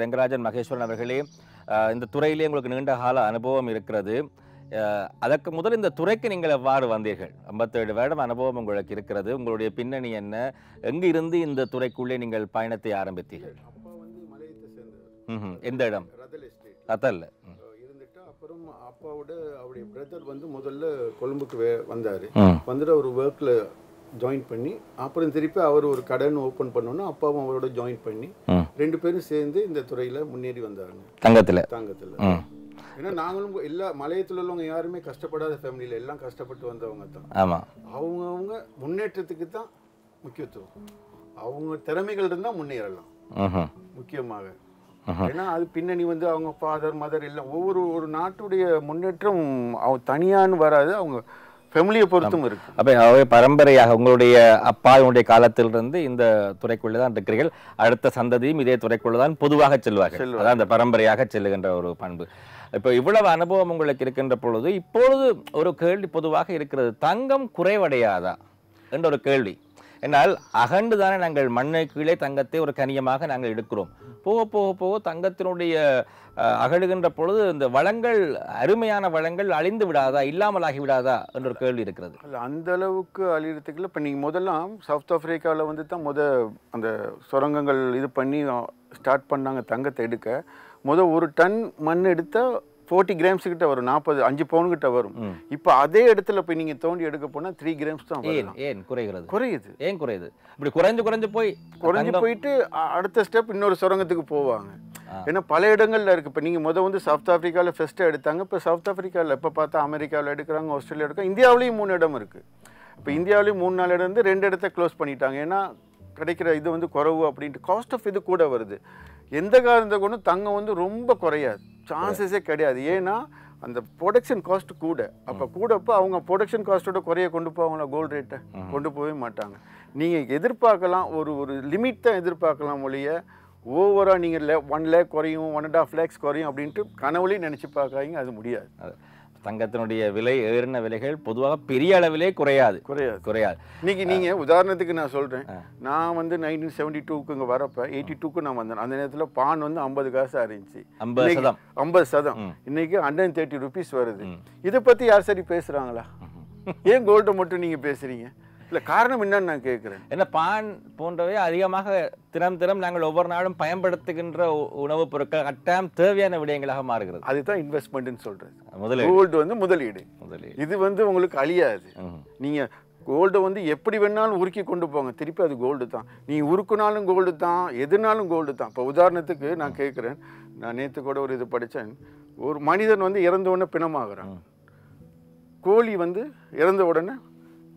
ரெங்கராஜன் மகேஸ்வரன் அவர்களே, இந்த துறையிலே உங்களுக்கு நீண்ட கால அனுபவம் இருக்கிறது. அதற்கு முதல் இந்த துறைக்கு நீங்கள் எவ்வாறு வந்தீர்கள்? 57 வருடம் அனுபவம் உங்களுக்கு இருக்கிறது. உங்களுடைய பின்னணி என்ன? எங்கு இருந்து இந்த துறைக்குள்ளே நீங்கள் பயணத்தை ஆரம்பித்தீர்கள்? அப்பா வந்து மலையத்தை சேர்ந்தவர். எந்த இடம்? ரதல் எஸ்டேட் ரதல்ல. இருந்துட்டு அப்புறம் அப்பாவோட அவருடைய பிரதர் வந்து முதல்ல கொழும்புக்கு வந்தார். வந்துட்டு ஒரு ஒர்க்கில் ஜாயின் பண்ணி அப்புறம் திருப்பி அவர் ஒரு கடன் ஓப்பன் பண்ணோன்னா அப்பாவும் அவரோட ஜாயின் பண்ணி 2 பேரும் சேர்ந்து இந்த துறையில் முன்னேறி வந்தாங்க. தங்கத்தில் ஏன்னா நாங்களும் எல்லா மலையத்தில் உள்ளவங்க யாருமே கஷ்டப்படாத ஃபேமிலியில் எல்லாம் கஷ்டப்பட்டு வந்தவங்க தான். ஆமாம், அவங்கவுங்க முன்னேற்றத்துக்கு தான் முக்கியத்துவம். அவங்க திறமைகள் இருந்தால் முன்னேறலாம் முக்கியமாக. ஏன்னா அது பின்னணி வந்து அவங்க ஃபாதர் மதர் எல்லாம் ஒரு நாட்டுடைய முன்னேற்றம் அவங்க தனியான்னு வராது, அவங்க ஃபேமிலியை பொறுத்தும் இருக்கு. அப்போ பரம்பரையாக உங்களுடைய அப்பாவுடைய காலத்திலிருந்து இந்த துறைக்குள்ளே தான் இருக்கிறீர்கள். அடுத்த சந்ததியும் இதே துறைக்குள்ளே தான் பொதுவாக செல்வார்கள். அதான் அந்த பரம்பரையாக செல்லுகின்ற ஒரு பண்பு. இப்போ இவ்வளவு அனுபவம் உங்களுக்கு இருக்கின்ற பொழுது இப்பொழுது ஒரு கேள்வி பொதுவாக இருக்கிறது, தங்கம் குறைவடையாதா என்ற ஒரு கேள்வி. என்னால் அகண்டு தானே நாங்கள் மண்ணை கீழே தங்கத்தை ஒரு கனியமாக நாங்கள் எடுக்கிறோம். போக போக போக தங்கத்தினுடைய அகழுகின்ற பொழுது இந்த வளங்கள், அருமையான வளங்கள் அழிந்து விடாதா, இல்லாமலாகி விடாதா என்ற ஒரு கேள்வி இருக்கிறது. அந்த அளவுக்கு அழிகிறதுக்குள்ள இப்போ நீங்கள் முதல்லாம் சவுத் ஆஃப்ரிக்காவில் வந்து தான் அந்த சுரங்கங்கள் இது பண்ணி ஸ்டார்ட் பண்ணாங்க தங்கத்தை எடுக்க. ஒரு டன் மண் எடுத்தால் 40 கிராம்ஸ் கிட்ட வரும், 45 பவுன் கிட்ட வரும். இப்போ அதே இடத்துல போய் நீங்கள் தோண்டி எடுக்க போனால் 3 கிராம்ஸ் தான். ஏன் குறைகிறது? ஏன் குறையுது? இப்படி குறைஞ்சு போயிட்டு அடுத்த ஸ்டெப் இன்னொரு சுரங்கத்துக்கு போவாங்க. ஏன்னா பல இடங்கள்ல இருக்கு. இப்போ நீங்கள் வந்து சவுத் ஆஃப்ரிக்காவில் ஃபர்ஸ்ட்டு எடுத்தாங்க. இப்போ சவுத் ஆஃப்ரிக்காவில் இப்போ பார்த்தா அமெரிக்காவில் எடுக்கிறாங்க, ஆஸ்திரேலியா எடுக்கிறாங்க, இந்தியாவிலையும் 3 இடம் இருக்குது. இப்போ இந்தியாவிலையும் 3-4 இடம் இருந்து 2 இடத்த க்ளோஸ் பண்ணிட்டாங்க. ஏன்னா கிடைக்கிற இது வந்து குறைவு அப்படின்ட்டு காஸ்ட் ஆஃப் இது கூட வருது. எந்த காரணத்தை கொண்டும் தங்கம் வந்து ரொம்ப குறையாது, சான்சஸே கிடையாது. ஏன்னா அந்த ப்ரொடக்ஷன் காஸ்ட் கூட. அப்போ கூடப்போ அவங்க ப்ரொடக்ஷன் காஸ்ட்டோட குறைய கொண்டு போவாங்களா, கோல்டு ரேட்டை கொண்டு போகவே மாட்டாங்க. நீங்கள் எதிர்பார்க்கலாம், ஒரு லிமிட் தான் எதிர்பார்க்கலாம் ஒழிய ஓவராக நீங்கள் 1 லேக் குறையும், 1.5 லேக்ஸ் குறையும் அப்படின்ட்டு கனவுலையும் நினச்சி பார்க்காதீங்க, அது முடியாது. தங்கத்தினுடைய விலை, ஏறின விலைகள் பொதுவாக பெரிய அளவிலே குறையாது. இன்னைக்கு நீங்கள் உதாரணத்துக்கு நான் சொல்கிறேன், நான் வந்து 1972க்கு இங்கே வரப்போ 82க்கு நான் வந்தேன். அந்த நேரத்தில் பான் வந்து 50 காசாக இருந்துச்சு. 50%. இன்னைக்கு 130 ருபீஸ் வருது. இதை பற்றி யார் சரி பேசுகிறாங்களா? ஏன் கோல்டை மட்டும் நீங்கள் பேசுகிறீங்க? இல்லை, காரணம் என்னன்னு நான் கேட்குறேன். ஏன்னா பான் போன்றவை அதிகமாக தினம் நாங்கள் ஒவ்வொரு நாளும் பயன்படுத்துகின்ற உணவுப் பொருட்கள் கட்டாயம் தேவையான விடயங்களாக மாறுகிறது. அதுதான் இன்வெஸ்ட்மெண்ட்னு சொல்கிறது. கோல்டு வந்து முதலீடு. இது வந்து உங்களுக்கு அழியாது. நீங்கள் கோல்டை வந்து எப்படி வேணாலும் உருக்கி கொண்டு போங்க, திருப்பி அது கோல்டு தான். நீங்கள் உருக்குனாலும் கோல்டு தான், எதுனாலும் கோல்டு தான். இப்போ உதாரணத்துக்கு நான் கேட்குறேன், நான் நேற்று கூட ஒரு இது படித்தேன். ஒரு மனிதன் வந்து இறந்த உடனே பிணமாகறான். கோழி வந்து இறந்த உடனே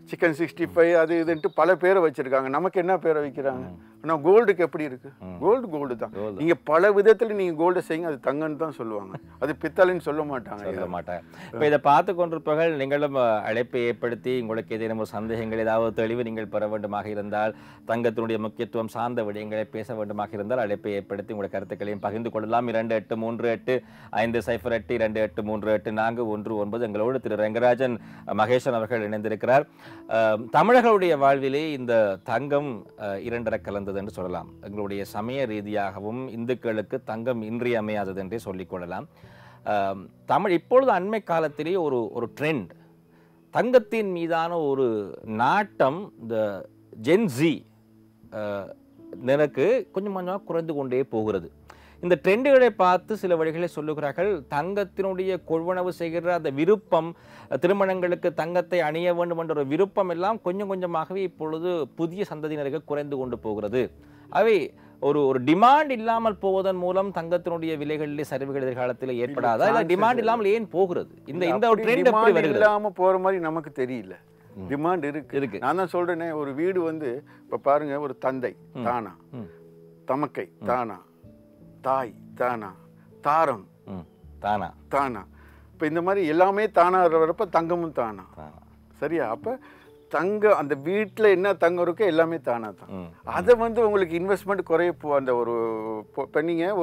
சிக்கன் 65 அது இதுன்ட்டு பல பேரை வச்சுருக்காங்க. நமக்கு என்ன பேரை வைக்கிறாங்க? ஆனால் கோல்டுக்கு எப்படி இருக்குது? கோல்டு தான். நீங்கள் பல விதத்தில் நீங்கள் கோல்டை செய்யுங்க, அது தங்கன்னு தான் சொல்லுவாங்க, அது பித்தளைன்னு சொல்ல மாட்டாங்க. இப்போ இதை பார்த்து கொண்டிருப்பவர்கள் நீங்களும் அழைப்பை ஏற்படுத்தி உங்களுக்கு ஏதேனும் சந்தேகங்கள், ஏதாவது தெளிவு நீங்கள் பெற வேண்டுமாக இருந்தால், தங்கத்தினுடைய முக்கியத்துவம் சார்ந்த விடயங்களை பேச வேண்டுமாக இருந்தால் அழைப்பை ஏற்படுத்தி உங்களுடைய கருத்துக்களையும் பகிர்ந்து கொள்ளலாம். 2838-5838-4138419 எங்களோடு திரு ரெங்கராஜன் மகேஸ்வரன் அவர்கள் இணைந்திருக்கிறார். தமிழர்களுடைய வாழ்விலே இந்த தங்கம் இரண்டரை கலந்தது என்று சொல்லலாம். எங்களுடைய சமய ரீதியாகவும் இந்துக்களுக்கு தங்கம் இன்றியமையாதது என்றே சொல்லிக்கொள்ளலாம். இப்பொழுது அண்மை காலத்திலே ஒரு ட்ரெண்ட், தங்கத்தின் மீதான ஒரு நாட்டம் இந்த ஜென்ஸி எனக்கு கொஞ்சம் கொஞ்சமாக குறைந்து கொண்டே போகிறது. இந்த ட்ரெண்டுகளை பார்த்து சில வழிகளை சொல்லுகிறார்கள், தங்கத்தினுடைய கொள்வனவு செய்கிற அந்த விருப்பம், திருமணங்களுக்கு தங்கத்தை அணிய வேண்டும் என்ற ஒரு விருப்பம் எல்லாம் கொஞ்சம் கொஞ்சமாகவே இப்பொழுது புதிய சந்ததியினருக்கு குறைந்து கொண்டு போகிறது. அவை ஒரு டிமாண்ட் இல்லாமல் போவதன் மூலம் தங்கத்தினுடைய விலைகளிலே சரிவுகள் எதிர்காலத்தில் ஏற்படாதா? இல்லை, டிமாண்ட் இல்லாமல் ஏன் போகிறது? இந்த ட்ரெண்ட் எப்படி வருகிறது? இல்லாமல் போகிற மாதிரி நமக்கு தெரியல. டிமாண்ட் இருக்கு. நான் தான் சொல்றேனே, ஒரு வீடு வந்து இப்போ பாருங்க, ஒரு தந்தை தானா, தமக்கை தானா, தாய் தானா, தாரம் தானா. இப்போ இந்த மாதிரி எல்லாமே தானா வரப்ப தங்கமும் தானா. சரியா? அப்போ தங்கம் அந்த வீட்டில் என்ன தங்கம் இருக்கோ எல்லாமே தானா தான். அதை வந்து உங்களுக்கு இன்வெஸ்ட்மெண்ட் குறைய அந்த இப்போ நீங்கள்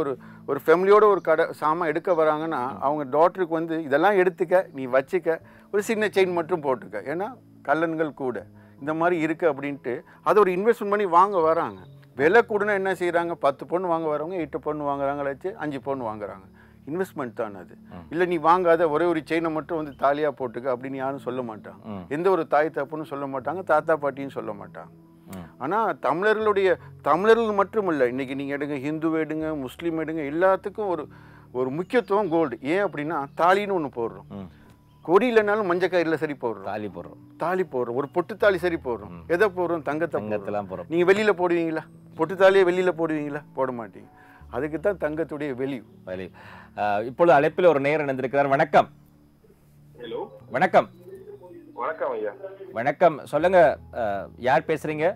ஒரு ஃபேமிலியோட ஒரு சாமான் எடுக்க வராங்கன்னா அவங்க டாக்டருக்கு வந்து இதெல்லாம் எடுத்துக்க, நீ வச்சுக்க, ஒரு சின்ன செயின் மட்டும் போட்டுக்க, ஏன்னா கல்லன்கள் கூட இந்த மாதிரி இருக்குது அப்படின்ட்டு அதை ஒரு இன்வெஸ்ட்மெண்ட் பண்ணி வாங்க வராங்க. விலை கூடனா என்ன செய்கிறாங்க, 10 பவுன் வாங்க வரவங்க 8 பவுன் வாங்குறாங்களாச்சு 5 பவுன் வாங்குறாங்க. இன்வெஸ்ட்மெண்ட் தான் அது. இல்லை நீ வாங்காத ஒரே ஒரு செயினை மட்டும் வந்து தாலியாக போட்டுக்க அப்படின்னு யாரும் சொல்ல மாட்டாங்க. எந்த ஒரு தாய் தப்புன்னு சொல்ல மாட்டாங்க, தாத்தா பாட்டின்னு சொல்ல மாட்டாங்க. ஆனால் தமிழர்கள் மட்டும் இல்லை, இன்றைக்கி நீங்கள் எடுங்க, ஹிந்து எடுங்க, முஸ்லீம் எடுங்க, எல்லாத்துக்கும் ஒரு முக்கியத்துவம் கோல்டு. ஏன் அப்படின்னா தாலின்னு ஒன்று போடுறோம். கொடி இல்லைனாலும் மஞ்சள் கயிறில் சரி போடுறோம், தாலி போடுறோம், ஒரு பொட்டு தாலி சரி போடுறோம். எதை போடுறோம்? தங்கத்தெல்லாம் போடுறோம். நீங்கள் வெளியில் போடுவீங்களா? பொட்டு தாலியை வெளியில் போடுவீங்களா? போட மாட்டீங்க. அதுக்கு தான் தங்கத்துடைய வெளியூ. இப்பொழுது அழைப்பில் ஒரு நேரம் இணைந்திருக்கிறார். வணக்கம். ஹலோ. வணக்கம். வணக்கம் ஐயா. வணக்கம், சொல்லுங்க. யார் பேசுறீங்க?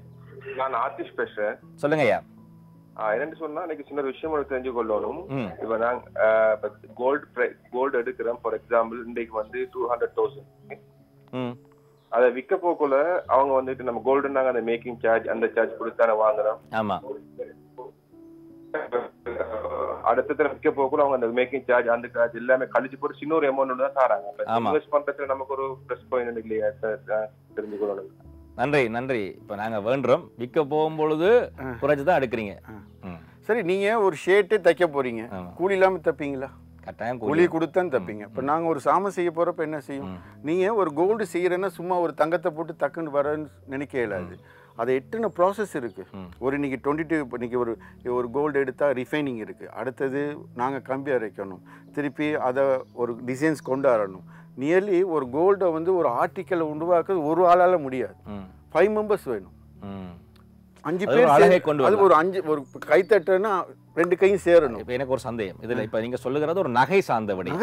நான் ஆதிஷ் பேசுறேன். சொல்லுங்க ஐயா. என்னன்னு சொன்னா இன்னைக்கு சின்ன விஷயம் ஒரு தெரிஞ்சு கொள்ளணும். இப்ப நாங்க கோல்டு எடுக்கிறோம். ஃபார் எக்ஸாம்பிள் இன்னைக்கு வந்து 200,000. அதை விற்க போக்குள்ள அவங்க வந்துட்டு நம்ம கோல்டு நாங்க அந்த மேக்கிங் சார்ஜ் அந்த சார்ஜ் கொடுத்தான வாங்குறோம். ஆமா. அடுத்த விற்க போக்குள்ள அவங்க அந்த மேக்கிங் சார்ஜ் அந்த சார்ஜ் எல்லாமே கழிச்சு போட்டு சின்ன ஒரு அமௌண்ட் தான் தராங்க. இன்வெஸ்ட் பண்றதுல நமக்கு ஒரு ப்ளஸ் பாயிண்ட் இல்லையா தெரிஞ்சு கொள்ளணும். நன்றி. இப்போ நாங்க வேண்டுறோம், விற்க போகும்பொழுது குறைச்சி தான் எடுக்கிறீங்க. சரி, நீங்க ஒரு ஷர்ட்டே தைக்க போறீங்க, கூலி இல்லாம தைப்பீங்களா? கட்டாயம் கூலி கொடுத்தான் தைப்பீங்க. இப்போ நாங்கள் ஒரு சாமம் செய்ய போறப்ப என்ன செய்யும், நீங்க ஒரு கோல்டு செய்யறேன்னா சும்மா ஒரு தங்கத்தை போட்டு டக்குன்னு வரன்னு நினைக்க இயலாது. அதை எட்டுன ப்ராசஸ் இருக்குது. ஒரு இன்னைக்கு 22 இன்னைக்கு ஒரு கோல்டு எடுத்தால் ரிஃபைனிங் இருக்குது. அடுத்தது நாங்கள் கம்பி அரைக்கணும், திருப்பி அதை ஒரு டிசைன்ஸ் கொண்டு வரணும். நியர்லி ஒரு கோல்டை வந்து ஒரு ஆர்டிக்கலை உருவாக்குறது ஒரு ஆளால் முடியாது. 5 மெம்பர்ஸ் வேணும், 5 பேர் அழகை கொண்டு. அது ஒரு கைத்தட்டுன்னா 2 கையும் சேரணும். இப்போ எனக்கு ஒரு சந்தேகம் இதில், இப்போ நீங்கள் சொல்லுகிறது ஒரு நகை சார்ந்த விட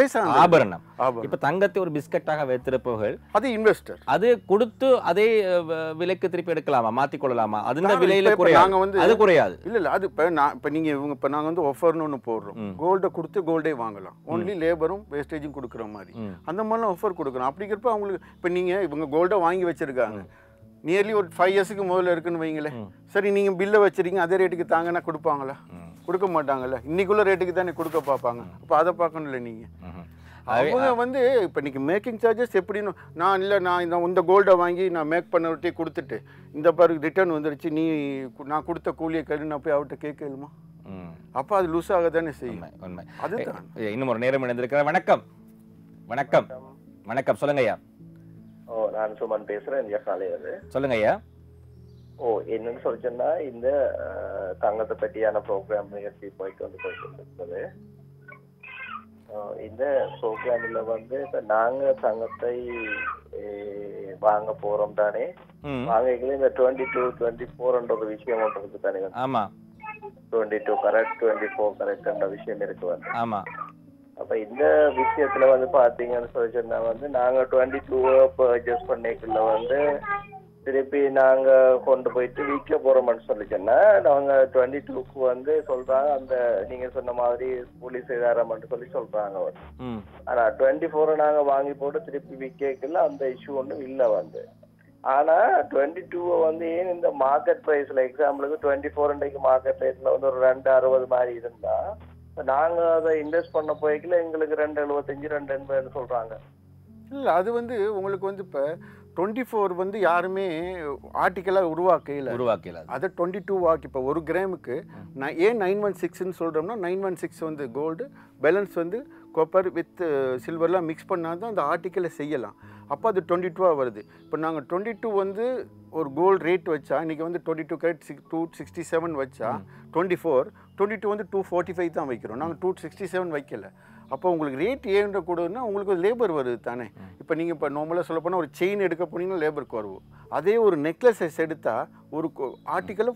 ஆபரணம். இப்போ தங்கத்தை ஒரு பிஸ்கட்டாக வைத்திருப்பவர்கள் அது இன்வெஸ்டர், அது கொடுத்து அதே விலைக்கு திருப்பி எடுக்கலாமா, மாற்றிக்கொள்ளலாமா? அது விலையில குறையாங்க வந்து அது குறையாது. இல்லை அது இப்போ நீங்கள் இப்போ நாங்கள் வந்து ஆஃபர்னு ஒன்று போடுறோம். கோல்டை கொடுத்து கோல்டே வாங்கலாம், ஒன்லி லேபரும் வேஸ்டேஜும் கொடுக்குற மாதிரி. அந்த மாதிரிலாம் ஆஃபர் கொடுக்குறோம். அப்படிங்கிறப்ப அவங்களுக்கு இப்போ நீங்கள் இவங்க கோல்டை வாங்கி வச்சுருக்காங்க, நியர்லி ஒரு 5 இயர்ஸுக்கு முதல்ல இருக்குன்னு வைங்களேன். சரி, நீங்கள் பில்லை வச்சுருங்க, அதே ரேட்டுக்கு தாங்கன்னா கொடுப்பாங்களா? கொடுக்க மாட்டாங்கல்ல. இன்னைக்குள்ள ரேட்டுக்கு தானே கொடுக்க பார்ப்பாங்க. அப்போ அதை பார்க்கணும்ல நீங்கள். அவங்க வந்து இப்போ இன்னைக்கு மேக்கிங் சார்ஜஸ் எப்படின்னு நான் இந்த கோல்டை வாங்கி நான் மேக் பண்ணி கொடுத்துட்டு இந்த பாரு ரிட்டர்ன் வந்துருச்சு, நான் கொடுத்த கூலியை கரு நான் போய் அவர்கிட்ட கேட்கலுமா? அப்போ அது லூஸ் ஆக தானே செய்யும். உண்மை. அதுதான். இன்னும் ஒரு நேரம் இணைந்திருக்கிறேன். வணக்கம். வணக்கம். வணக்கம், சொல்லுங்க ஐயா. நான் சுமன் பேசுறேன். சொல்லுங்க ஐயா. என்னன்னு சொல்லிச்சோன்னா இந்த தங்கத்தை பற்றியான ப்ரோக்ராம் நிகழ்ச்சி போயிட்டு இருக்குது. இந்த ப்ரோக்ராம்ல வந்து இப்ப நாங்க தங்கத்தை வாங்க போறோம் தானே, வாங்கல இந்த 22-24 விஷயம் ஒன்று இருக்கு தானே. ஆமா, 22 கரெக்ட், 24 கரெக்ட் விஷயம் இருக்கு வந்து. ஆமா. அப்ப இந்த விஷயத்துல வந்து பாத்தீங்கன்னு சொல்லிச்சோன்னா வந்து நாங்க 22 பர்ச்சேஸ் பண்ணிக்கல வந்து திருப்பி நாங்க கொண்டு போயிட்டு விற்க போறோம்னு சொல்லிச்சோன்னா நாங்க 22க்கு வந்து சொல்றாங்க அந்த நீங்க சொன்ன மாதிரி கூலி செய்தாரம்னு சொல்லி சொல்றாங்க. ஆனா 24 நாங்க வாங்கி போட்டு திருப்பி விற்கல அந்த இஷ்யூ ஒன்றும் இல்லை வந்து. ஆனா 22 வந்து ஏன் இந்த மார்க்கெட் பிரைஸ்ல எக்ஸாம்பிளுக்கு 24 இன்றைக்கு மார்க்கெட் பிரைஸ்ல வந்து ஒரு 260 மாதிரி இருந்தா நாங்க அதை இன்வெஸ்ட் பண்ண போய்க்கல எங்களுக்கு 275 280 சொல்றாங்க. இல்லை, அது வந்து உங்களுக்கு வந்து இப்போ 24 வந்து யாருமே ஆர்டிக்கலாக உருவாக்கல. அதை 22 வாக்கி இப்போ 1 கிராமுக்கு ஏன் 916ன்னு சொல்கிறோம்னா 916 வந்து கோல்டு, பேலன்ஸ் வந்து காப்பர் வித் சில்வர்லாம் மிக்ஸ் பண்ணால் தான் அந்த ஆர்டிக்கலை செய்யலாம். அப்போ அது 22 வருது. இப்போ நாங்கள் 22 வந்து ஒரு கோல்டு ரேட் வச்சா இன்றைக்கி வந்து 22 கேரட் 267 வச்சா 22 வந்து 245 தான் வைக்கிறோம். நாங்கள் 267 வைக்கல. அப்போ உங்களுக்கு ரேட் ஏன்ற கூடன்னா உங்களுக்கு லேபர் வருது தானே. இப்போ நீங்கள் இப்போ நார்மலாக சொல்ல போனால் ஒரு செயின் எடுக்க போனீங்கன்னா லேபருக்கு வருவோம். அதே ஒரு நெக்லஸஸ் எடுத்தால் ஒரு ஆர்டிக்கலை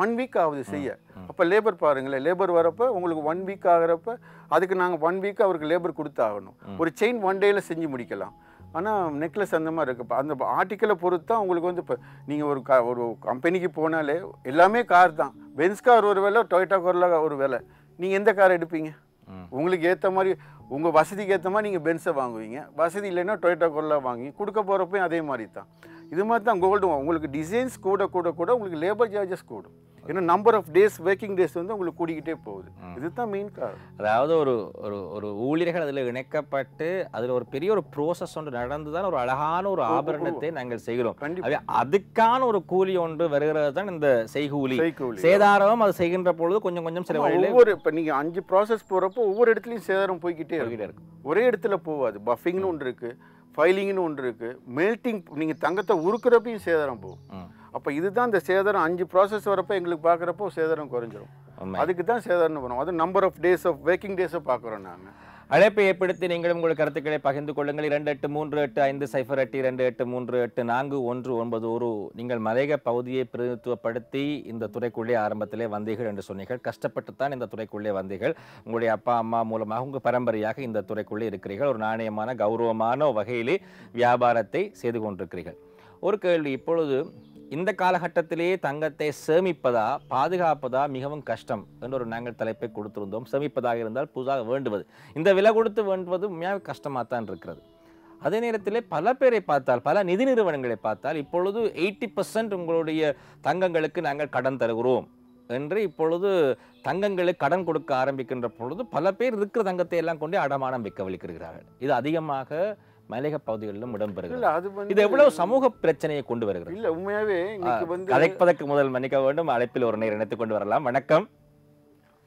1 வீக் ஆகுது செய்ய. அப்போ லேபர் பாருங்களேன், லேபர் வரப்போ உங்களுக்கு 1 வீக் ஆகிறப்ப அதுக்கு நாங்கள் 1 வீக் அவருக்கு லேபர் கொடுத்தாகணும். ஒரு செயின் 1 டேயில் செஞ்சு முடிக்கலாம். ஆனால் நெக்லஸ் அந்த மாதிரி இருக்குது. அந்த ஆர்டிக்கலை பொறுத்து தான் உங்களுக்கு வந்து இப்போ நீங்கள் ஒரு கம்பெனிக்கு போனாலே எல்லாமே கார் தான். பென்ஸ் கார் ஒரு விலை, டொயோட்டா காரில் ஒரு விலை. நீங்கள் எந்த கார் எடுப்பீங்க? உங்களுக்கு ஏற்ற மாதிரி உங்கள் வசதிக்கு ஏற்ற மாதிரி நீங்கள் பென்ஸை வாங்குவீங்க. வசதி இல்லைன்னா டொயோட்டா காரில் வாங்கி கொடுக்க போகிறப்பையும் அதே மாதிரி தான். இது மாதிரி தான் கோல்டு. உங்களுக்கு டிசைன்ஸ் கூட உங்களுக்கு லேபர் சார்ஜஸ் கூடும். ஏன்னா number of days working days வந்து உங்களுக்கு கூடிக்கிட்டே போகுது. இதுதான் மெயின் காரணம். அதாவது ஒரு ஒரு ஒரு ஊழியர்கள் அதில் இணைக்கப்பட்டு அதில் ஒரு பெரிய ஒரு ப்ரோசஸ் ஒன்று நடந்துதான் ஒரு அழகான ஒரு ஆபரணத்தை நாங்கள் செய்கிறோம். அதுக்கான ஒரு கூலி ஒன்று வருகிறது தான் இந்த செய்கூலி. சேதாரம் அது செய்கின்ற பொழுது கொஞ்சம் கொஞ்சம் சில ஒவ்வொரு இப்போ நீங்கள் 5 ப்ராசஸ் போகிறப்போ ஒவ்வொரு இடத்துலையும் சேதாரம் போய்கிட்டே இருக்கு. ஒரே இடத்துல போகாது. பஃபிங்னு ஒன்று இருக்குது, ஃபைலிங்னு ஒன்று இருக்குது, மெல்ட்டிங் நீங்கள் தங்கத்தை உருக்குறப்பையும் சேதாரம் போகும். அப்போ இதுதான் இந்த சேதாரம் 5 ப்ராசஸ் வரப்போ எங்களுக்கு பார்க்குறப்போ சேதாரம் குறைஞ்சிரும். அதுக்கு தான் சேதாரம் பண்ணுவோம். அது number of days of working டேஸை பார்க்குறோம் நாங்கள். அழைப்பை ஏற்படுத்தி நீங்களும் உங்கள் கருத்துக்களை பகிர்ந்து கொள்ளுங்கள். 28385028284119 நீங்கள் மலையக பகுதியை பிரதிநிதித்துவப்படுத்தி இந்த துறைக்குள்ளே ஆரம்பத்திலே வந்தீர்கள் என்று சொன்னீர்கள். கஷ்டப்பட்டுத்தான் இந்த துறைக்குள்ளே வந்தீர்கள். உங்களுடைய அப்பா அம்மா மூலமாக உங்கள் பரம்பரையாக இந்த துறைக்குள்ளே இருக்கிறீர்கள். ஒரு நாணயமான கௌரவமான வகையிலே வியாபாரத்தை செய்து கொண்டிருக்கிறீர்கள். ஒரு கேள்வி, இப்பொழுது இந்த காலகட்டத்திலேயே தங்கத்தை சேமிப்பதா பாதுகாப்பதா மிகவும் கஷ்டம் என்ற ஒரு நாங்கள் தலைப்பை கொடுத்திருந்தோம். சேமிப்பதாக இருந்தால் புதிதாக வேண்டுவது, இந்த விலை கொடுத்து வேண்டுவது உண்மையாக கஷ்டமாக தான் இருக்கிறது. அதே நேரத்தில் பல பேரை பார்த்தால், பல நிதி நிறுவனங்களை பார்த்தால் இப்பொழுது 80% உங்களுடைய தங்கங்களுக்கு நாங்கள் கடன் தருகிறோம் என்று இப்பொழுது தங்கங்களுக்கு கடன் கொடுக்க ஆரம்பிக்கின்ற பொழுது பல பேர் இருக்கிற தங்கத்தை எல்லாம் கொண்டு அடமானம் வைக்க வலிக்கிறார்கள். இது அதிகமாக மலையக பகுதிகளிலும் இடம்பெறுகிறது. இது எவ்வளவு சமூக பிரச்சனையை கொண்டு வருகிறது? இல்ல உண்மையாவே அழைப்பதற்கு முதல் மன்னிக்க வேண்டும். அழைப்பில் ஒரு நேரம் இணைத்துக் கொண்டு வரலாம். வணக்கம்.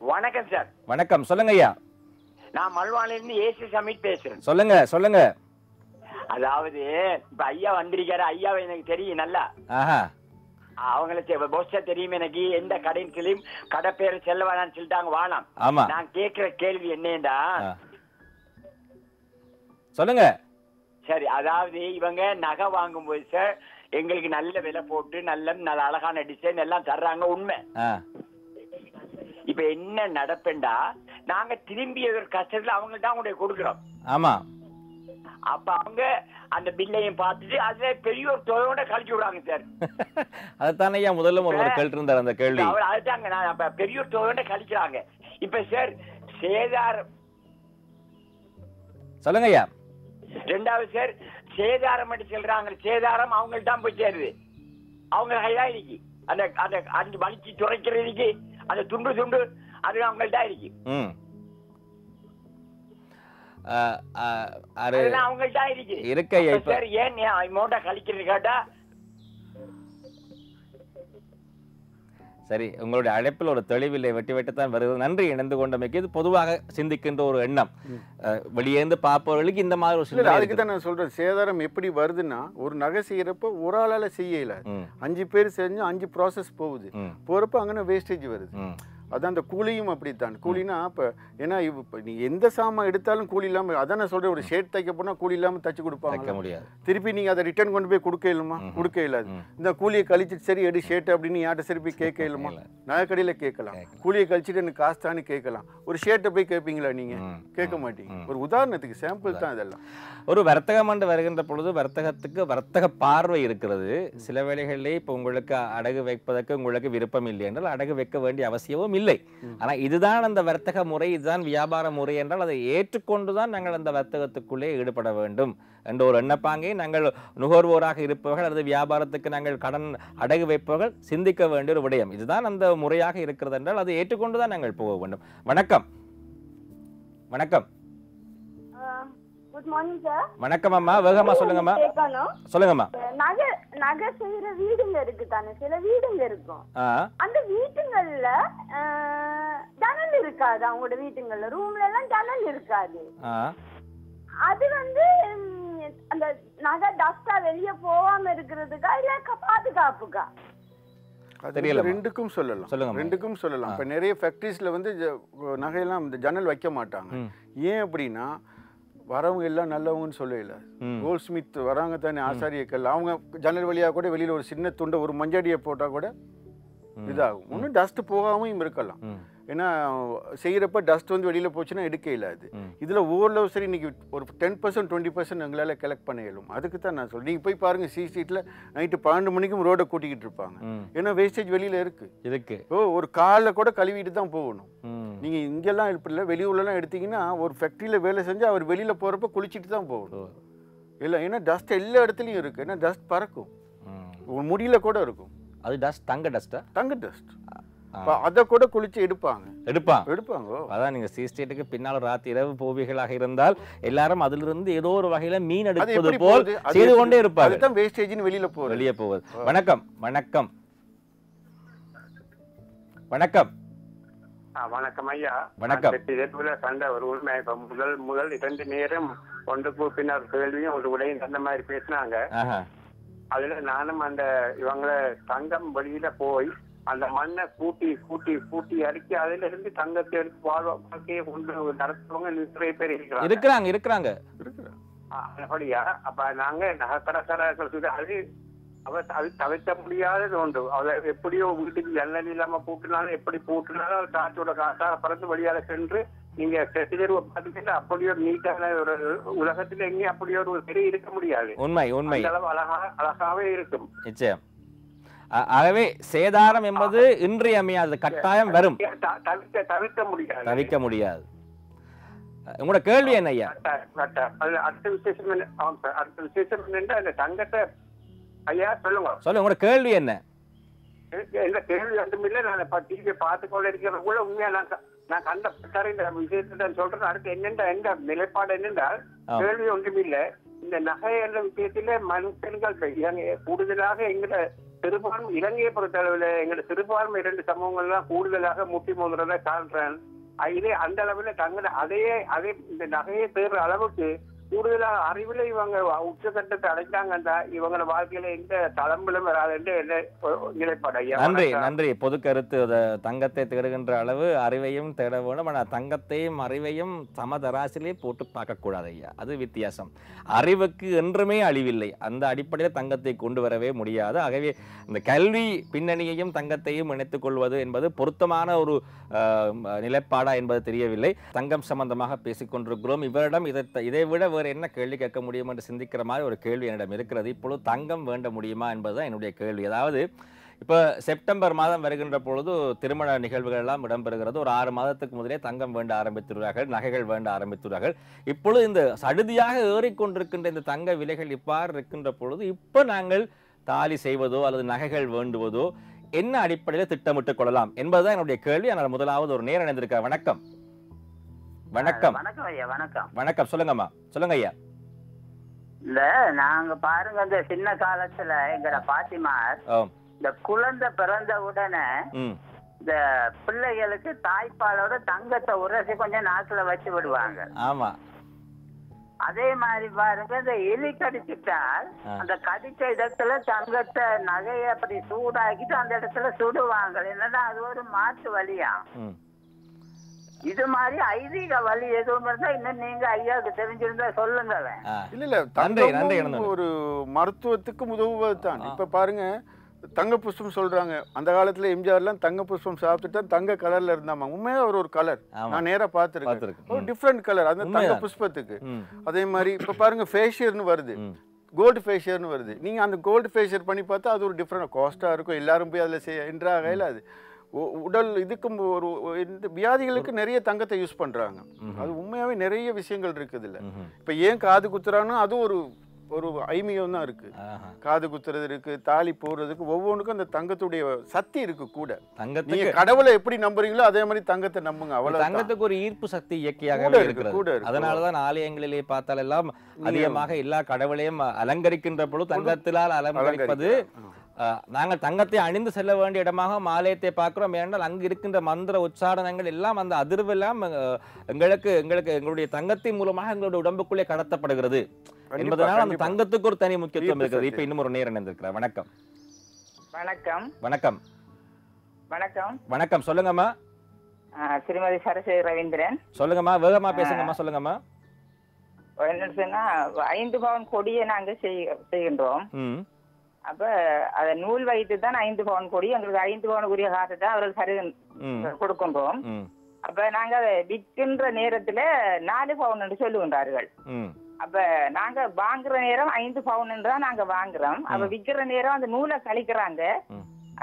வணக்கம் சார். வணக்கம், சொல்லுங்க ஐயா. நான் மல்வானிலிருந்து ஏசி சமிட் பேசுறேன். சொல்லுங்க சொல்லுங்க. அதாவது இப்ப ஐயா வந்திருக்காரு. ஐயாவை எனக்கு தெரியும் நல்லா. அவங்களுக்கு பொஸ்ட தெரியும். எனக்கு எந்த கடையிலும் கடை பேரு செல்ல வேணாம்னு சொல்லிட்டாங்க. வானாம். நான் கேட்கிற கேள்வி என்னன்னா, சொல்லுங்க. சரி, அதாவது இவங்க நகை வாங்கும் போது சார் எங்களுக்கு நல்ல விலை போட்டு நல்ல அழகான டிசைன் எல்லாம் தர்றாங்க, உண்மை. இப்ப என்ன நடப்புண்டா, நாங்க திரும்பி ஒரு கஷ்டத்துல அவங்கள்ட்ட அவங்களுடைய கொடுக்குறோம். ஆமா. அப்ப அவங்க அந்த பில்லையும் பார்த்துட்டு அதுல பெரிய ஒரு தொகையோட கழிச்சு விடுறாங்க சார். அதுதானே ஐயா முதல்ல ஒருவர் கேட்டிருந்தார் அந்த கேள்வி. அதுதாங்க, நான் அப்ப பெரிய ஒரு தொகையோட கழிக்கிறாங்க. இப்ப சார் சேதாரம் சொல்லுங்க ஐயா. ரெண்டாவது சார் சேதாரம் அடி சொல்றாங்க. சேதாரம் அவங்கள்ட்ட தான் போய் சேருது. அவங்க கையா இருக்கு. அந்த அந்த அஞ்சு வலிச்சு துறைக்கிறதுக்கு அந்த துண்டு துண்டு அது அவங்கள்ட்ட இருக்கு. அவங்கள்ட்ட இருக்கு. சார் ஏன் அமௌண்ட்டை கழிக்கிறது கேட்டா, சரி, உங்களுடைய அழைப்பில் ஒரு தெளிவில்லை, வெட்டி வெட்டித்தான் வருகிறது. நன்றி இணைந்து கொண்டமைக்கு. இது பொதுவாக சிந்திக்கின்ற ஒரு எண்ணம். வெளியேந்து பார்ப்பவர்களுக்கு இந்த மாதிரி ஒரு சில. அதுக்கு தான் நான் சொல்றேன், சேதாரம் எப்படி வருதுன்னா, ஒரு நகை செய்யறப்ப ஒரு ஆளால செய்யல, 5 பேர் செஞ்சு 5 ப்ராசஸ் போகுது. போறப்ப அங்கே வேஸ்டேஜ் வருது. அதான் அந்த கூலியும் அப்படித்தான். கூலினா இப்போ ஏன்னா இப்போ நீ எந்த சாமான் எடுத்தாலும் கூலி இல்லாமல், அதான் நான் சொல்கிறேன், ஒரு ஷர்ட் தைக்க போனால் கூலி இல்லாமல் தச்சு கொடுப்பாங்க முடியாது. திருப்பி நீங்கள் அதை ரிட்டர்ன் கொண்டு போய் கொடுக்க இயலுமா? கொடுக்க இயலாது. இந்த கூலியை கழிச்சிட்டு சரி எடு ஷர்ட் அப்படின்னு யார்கிட்ட சரி போய் கேட்க இயலுமா? நகை கடையில் கேட்கலாம். கூலியை கழிச்சிட்டு எனக்கு காசு தானே கேட்கலாம். ஒரு ஷர்ட்டை போய் கேட்பீங்களா? நீங்கள் கேட்க மாட்டீங்க. ஒரு உதாரணத்துக்கு சாம்பிள் தான் இதெல்லாம். ஒரு வர்த்தகம் என்று வருகின்ற பொழுது வர்த்தகத்துக்கு வர்த்தக பார்வை இருக்கிறது. சில வேளைகளிலே இப்போ உங்களுக்கு அடகு வைப்பதற்கு உங்களுக்கு விருப்பம் இல்லை என்றால் அடகு வைக்க வேண்டிய அவசியமும் இல்லை. ஆனால் இதுதான் அந்த வர்த்தக முறை, இதுதான் வியாபார முறை என்றால் அதை ஏற்றுக்கொண்டுதான் நாங்கள் அந்த வர்த்தகத்துக்குள்ளே ஈடுபட வேண்டும் என்ற ஒரு எண்ணப்பாங்கை நாங்கள் நுகர்வோராக இருப்பவர்கள் அல்லது வியாபாரத்துக்கு நாங்கள் கடன் அடகு வைப்பவர்கள் சிந்திக்க வேண்டிய ஒரு விடயம். இதுதான் அந்த முறையாக இருக்கிறது என்றால் அதை ஏற்றுக்கொண்டுதான் நாங்கள் போக வேண்டும். வணக்கம். வணக்கம். Good morning sir. வணக்கம் அம்மா. வேகமா சொல்லுங்கம்மா. சொல்லுங்கம்மா. நகை செய்யற வீடுங்க இருக்கு தானே, சில வீடுங்க இருக்கும். அந்த வீட்டுங்கள்ல ஜன்னல் இருக்காது. அவங்களோட வீட்டுங்கள்ல ரூம்ல எல்லாம் ஜன்னல் இருக்காது. அது வந்து அந்த நகை டஸ்டா வெளியே போகாம இருக்கிறதுக்கா இல்ல பாதுகாப்புக்கா? ரெண்டுக்கும் சொல்லலாம். ரெண்டுக்கும் சொல்லலாம். இப்ப நிறைய ஃபேக்டரிஸ்ல வந்து நகையெல்லாம் ஜன்னல் வைக்க மாட்டாங்க. ஏன் அப்படின்னா வரவங்க எல்லாம் நல்லவங்கன்னு சொல்லல. கோல்ட் ஸ்மித் வராங்க தானே, ஆசாரியர்கள், அவங்க ஜன்னல் வழியா கூட வெளியில ஒரு சின்ன துண்டை ஒரு மஞ்சடியை போட்டா கூட இதாகும். ஒன்றும் டஸ்ட் போகாமையும் இருக்கலாம். ஏன்னா செய்யறப்ப டஸ்ட் வந்து வெளியில போச்சுன்னா எடுக்க இல்லாது. இதுல ஓவர்லவ் சரி இன்னைக்கு ஒரு 10% 20% எங்களால கலெக்ட் பண்ண இயலும். அதுக்கு தான் நான் சொல்றேன். நீங்க போய் பாருங்க, ஸ்ட்ரீட்ல நைட்டு 12 மணிக்கும் ரோட கூட்டிக்கிட்டு இருப்பாங்க. ஏன்னா வேஸ்டேஜ் வெளியில இருக்கு. ஒரு காலில் கூட கழுவிட்டு தான் போகணும். நீங்க இங்கெல்லாம் இப்படி வெளியூர்லாம் எடுத்தீங்கன்னா ஒரு ஃபேக்டரியில வேலை செஞ்சு அவர் வெளியில போறப்ப குளிச்சுட்டு தான் போகணும். இல்லை, ஏன்னா டஸ்ட் எல்லா இடத்துலையும் இருக்கு. ஏன்னா டஸ்ட் பறக்கும், ஒரு முடியில கூட இருக்கும். அது டஸ்ட் தங்க டஸ்டா? தங்க டஸ்ட். அதை கூட குளிச்சு எடுப்பாங்க. அதான் நீங்க சீ ஸ்டேட்டுக்கு பின்னால் ராத்திரி இரவு போவிகளாக இருந்தால் எல்லாரும் அதிலிருந்து ஏதோ ஒரு வகையில மீன் எடுப்பது போல் செய்து கொண்டே இருப்பாங்க. அதுதான் வேஸ்டேஜ்னு வெளியே போவது. வணக்கம் வணக்கம் வணக்கம் வணக்கம் ஐயா. வணக்கம். சண்டை ஒரு உண்மை. இப்ப முதல் 2 நேரம் ஒன்றுக்கு பின்னர் கேள்வியும் ஒரு உடையும் அந்த மாதிரி பேசினாங்க. அதுல நானும் அந்த இவங்களை தங்கம் வெளியில போய் அந்த மண்ணை கூட்டி அடிக்கி அதுல இருந்து தங்கத்தை எடுத்து வாழ்க்கையை கொண்டு நடத்துவங்க நிறைய பேர் இருக்கிறாங்க. அப்படியா? அப்ப நாங்க நகக்கடற்கரை அது தவிர்க்க முடியாதது ஒன்று. அதை எப்படியோ வீட்டுக்கு எண்ணெய் இல்லாம பூட்டினாலும் எப்படி பூட்டினாலும் அது காற்றோட காற்றாக பறந்து வெளியால சென்று நீங்க செட்டிதேர்வு பார்த்தீங்கன்னா அப்படி ஒரு நீட்டான ஒரு உலகத்துல எங்கேயும் அப்படி ஒரு பெரிய இருக்க முடியாது. உண்மை அளவு அழகாவே இருக்கும். நிச்சயம். ஆகவே சேதாரம் என்பது இன்றியமையாது, கட்டாயம் வரும், தவிர்க்க முடியாது. உங்களோட கேள்வி என்ன ஐயா? அடுத்த விசேஷம் என்னன்னா அந்த தங்கத்தை ஐயா சொல்லுங்க உங்களோட கேள்வி என்ன? இந்த கேள்வி ஒன்றும் இல்லை. நான் டிவியை பார்த்து கொள்ள இருக்கிற கூட உண்மையா நான் கண்ட இந்த விஷயத்தை சொல்றேன். அடுத்து எந்த நிலைப்பாடு என்னென்றால் கேள்வி ஒன்றும் இல்லை. இந்த நகை என்ற விஷயத்தில மனுஷன்கள் கூடுதலாக எங்களை சிறுபான்மை இலங்கையை பொறுத்த அளவில் எங்களோட சிறுபான்மை 2 சமூகங்கள்லாம் கூடுதலாக முட்டி மோதுறதை காண்றேன். இதே அந்த அளவில் தங்களை அதே இந்த நகையை தேடுற அளவுக்கு கூடுதலாக அறிவுல இவங்க உச்சகட்டத்தை அடைச்சாங்கன்னா இவங்களோட வாழ்க்கையில எந்த தளம்பலும் வராது நிலைப்பாடு. நன்றி. பொது கருத்து. தங்கத்தை தேடுகின்ற அளவு அறிவையும் தேட வேண்டும். ஆனால் தங்கத்தையும் அறிவையும் சமதராசிலே போட்டு பார்க்கக்கூடாது ஐயா, அது வித்தியாசம். அறிவுக்கு என்றுமே அழிவில்லை. அந்த அடிப்படையில் தங்கத்தை கொண்டு வரவே முடியாது. ஆகவே இந்த கல்வி பின்னணியையும் தங்கத்தையும் இணைத்துக் கொள்வது என்பது பொருத்தமான ஒரு நிலைப்பாடா என்பது தெரியவில்லை. தங்கம் சம்பந்தமாக பேசிக்கொண்டிருக்கிறோம். இவரிடம் இதை விட என்ன கேள்வி கேட்க முடியும் என்று சிந்திக்கிற மாதிரி ஒரு கேள்வி என்னிடம் இருக்கிறது. இப்பொழுது தங்கம் வேண்ட முடியுமா என்பதுதான் என்னுடைய கேள்வி. அதாவது இப்போ செப்டம்பர் மாதம் வருகின்ற பொழுது திருமண நிகழ்வுகள் எல்லாம் இடம்பெறுகிறது. ஒரு 6 மாதத்துக்கு முதலே தங்கம் வேண்ட ஆரம்பித்துள்ளார்கள், நகைகள் வேண்ட ஆரம்பித்துள்ளார்கள். இப்பொழுது இந்த சடுதியாக ஏறிக்கொண்டிருக்கின்ற இந்த தங்க விலைகள் இவ்வாறு இருக்கின்ற பொழுது இப்போ நாங்கள் தாலி செய்வதோ அல்லது நகைகள் வேண்டுவதோ என்ன அடிப்படையில் திட்டமிட்டுக் கொள்ளலாம் என்பதுதான் என்னுடைய கேள்வி. ஆனால் முதலாவது ஒரு நேரம் இணைந்திருக்கார். வணக்கம். வணக்கம். வணக்கம் ஐயா. வணக்கம். வணக்கம். சொல்லுங்கம்மா. சொல்லுங்க ஐயா. இல்ல நாங்க பாருங்க இந்த சின்ன காலத்துல எங்கட பாத்திமார் இந்த குழந்தை பிறந்த உடனே இந்த பிள்ளைகளுக்கு தாய்ப்பாலோட தங்கத்தை உரசி கொஞ்சம் நாக்குல வச்சு விடுவாங்க. ஆமா. அதே மாதிரி பாருங்க இந்த எலி கடிச்சிட்டால் அந்த கடிச்ச இடத்துல தங்கத்தை நகையை அப்படி சூடாக்கிட்டு அந்த இடத்துல சுடுவாங்க. என்னன்னா அது ஒரு மாற்று வழியா. இது மாதிரி ஐதீக வழி எதுவும் இருந்தா இன்னும் நீங்க ஐயாவுக்கு தெரிஞ்சிருந்தா சொல்லுங்களேன். இல்ல ஒரு மருத்துவத்துக்கு உதவுவது தான். இப்ப பாருங்க தங்க புஷ்பம் சொல்றாங்க. அந்த காலத்துல எம்ஜிஆர்லாம் தங்க புஷ்பம் சாப்பிட்டுட்டு தங்க கலர்ல இருந்தாங்க. உண்மையா ஒரு கலர் நான் நேரா பார்த்திருக்கேன். ஒரு டிஃப்ரெண்ட் கலர் அந்த தங்க புஷ்பத்துக்கு. அதே மாதிரி இப்ப பாருங்க ஃபேஷியர்னு வருது, கோல்டு ஃபேஷியர்னு வருது. நீங்க அந்த கோல்டு ஃபேஷியர் பண்ணி பார்த்தா அது ஒரு டிஃப்ரெண்ட் காஸ்டா இருக்கும். எல்லாரும் போய் அதுல என்ட்ராகையில அது உடல் இதுக்கும் ஒரு இந்த வியாதிகளுக்கு நிறைய தங்கத்தை யூஸ் பண்றாங்க. அது உண்மையாவே நிறைய விஷயங்கள் இருக்குது. இல்ல இப்ப ஏன் காது குத்துறான்னு அது ஒரு ஐமியம் தான் இருக்கு. காது குத்துறது இருக்கு, தாலி போடுறதுக்கு ஒவ்வொன்றுக்கும் அந்த தங்கத்துடைய சக்தி இருக்கு கூட. நீங்க கடவுளை எப்படி நம்புறீங்களோ அதே மாதிரி தங்கத்தை நம்புங்க. அவ்வளவு தங்கத்துக்கு ஒரு ஈர்ப்பு சக்தி இயற்கையாகவே இருக்கிறது. அதனாலதான் ஆலயங்களிலே பார்த்தால் எல்லாம் அதிகமாக எல்லா கடவுளையும் அலங்கரிக்கின்ற பொழுது தங்கத்தினால் அலங்கரிப்பது. நாங்கள் தங்கத்தை அணிந்து செல்ல வேண்டிய இடமாக ஆலயத்தை பார்க்கிறோம். ஏனென்றால் அங்கு இருக்கின்ற மந்திர உச்சாரணங்கள் எல்லாம் அந்த அதிர்வெல்லாம் எங்களுடைய தங்கத்தின் மூலமாக எங்களுடைய உடம்புக்குள்ளே கடத்தப்படுகிறது என்பதனால் அந்த தங்கத்துக்கு ஒரு தனி முக்கியத்துவம் இருக்கிறது. இப்ப இன்னும் ஒரு நேரம் இருந்திருக்கிறார். வணக்கம். வணக்கம். வணக்கம். வணக்கம். வணக்கம். சொல்லுங்கம்மா. திருமதி சரஸ்வதி ரவீந்திரன். சொல்லுங்கம்மா. வேகமா பேசுங்கம்மா. சொல்லுங்கம்மா. என்ன சொன்னா 5 பவுன் கொடியை நாங்க செய்கின்றோம். அப்ப அத நூல் வைத்து தான் 5 பவுன் கொடி எங்களுக்கு 5 பவுனுக்குரிய காசு தான் அவர்கள் சரி கொடுக்கின்றோம். அப்ப நாங்க அதை விற்கின்ற நேரத்துல 4 பவுன் என்று சொல்லுகின்றார்கள். அப்ப நாங்க வாங்குற நேரம் 5 பவுன் தான் நாங்க வாங்குறோம். அப்ப விற்கிற நேரம் அந்த நூலை கழிக்கிறாங்க.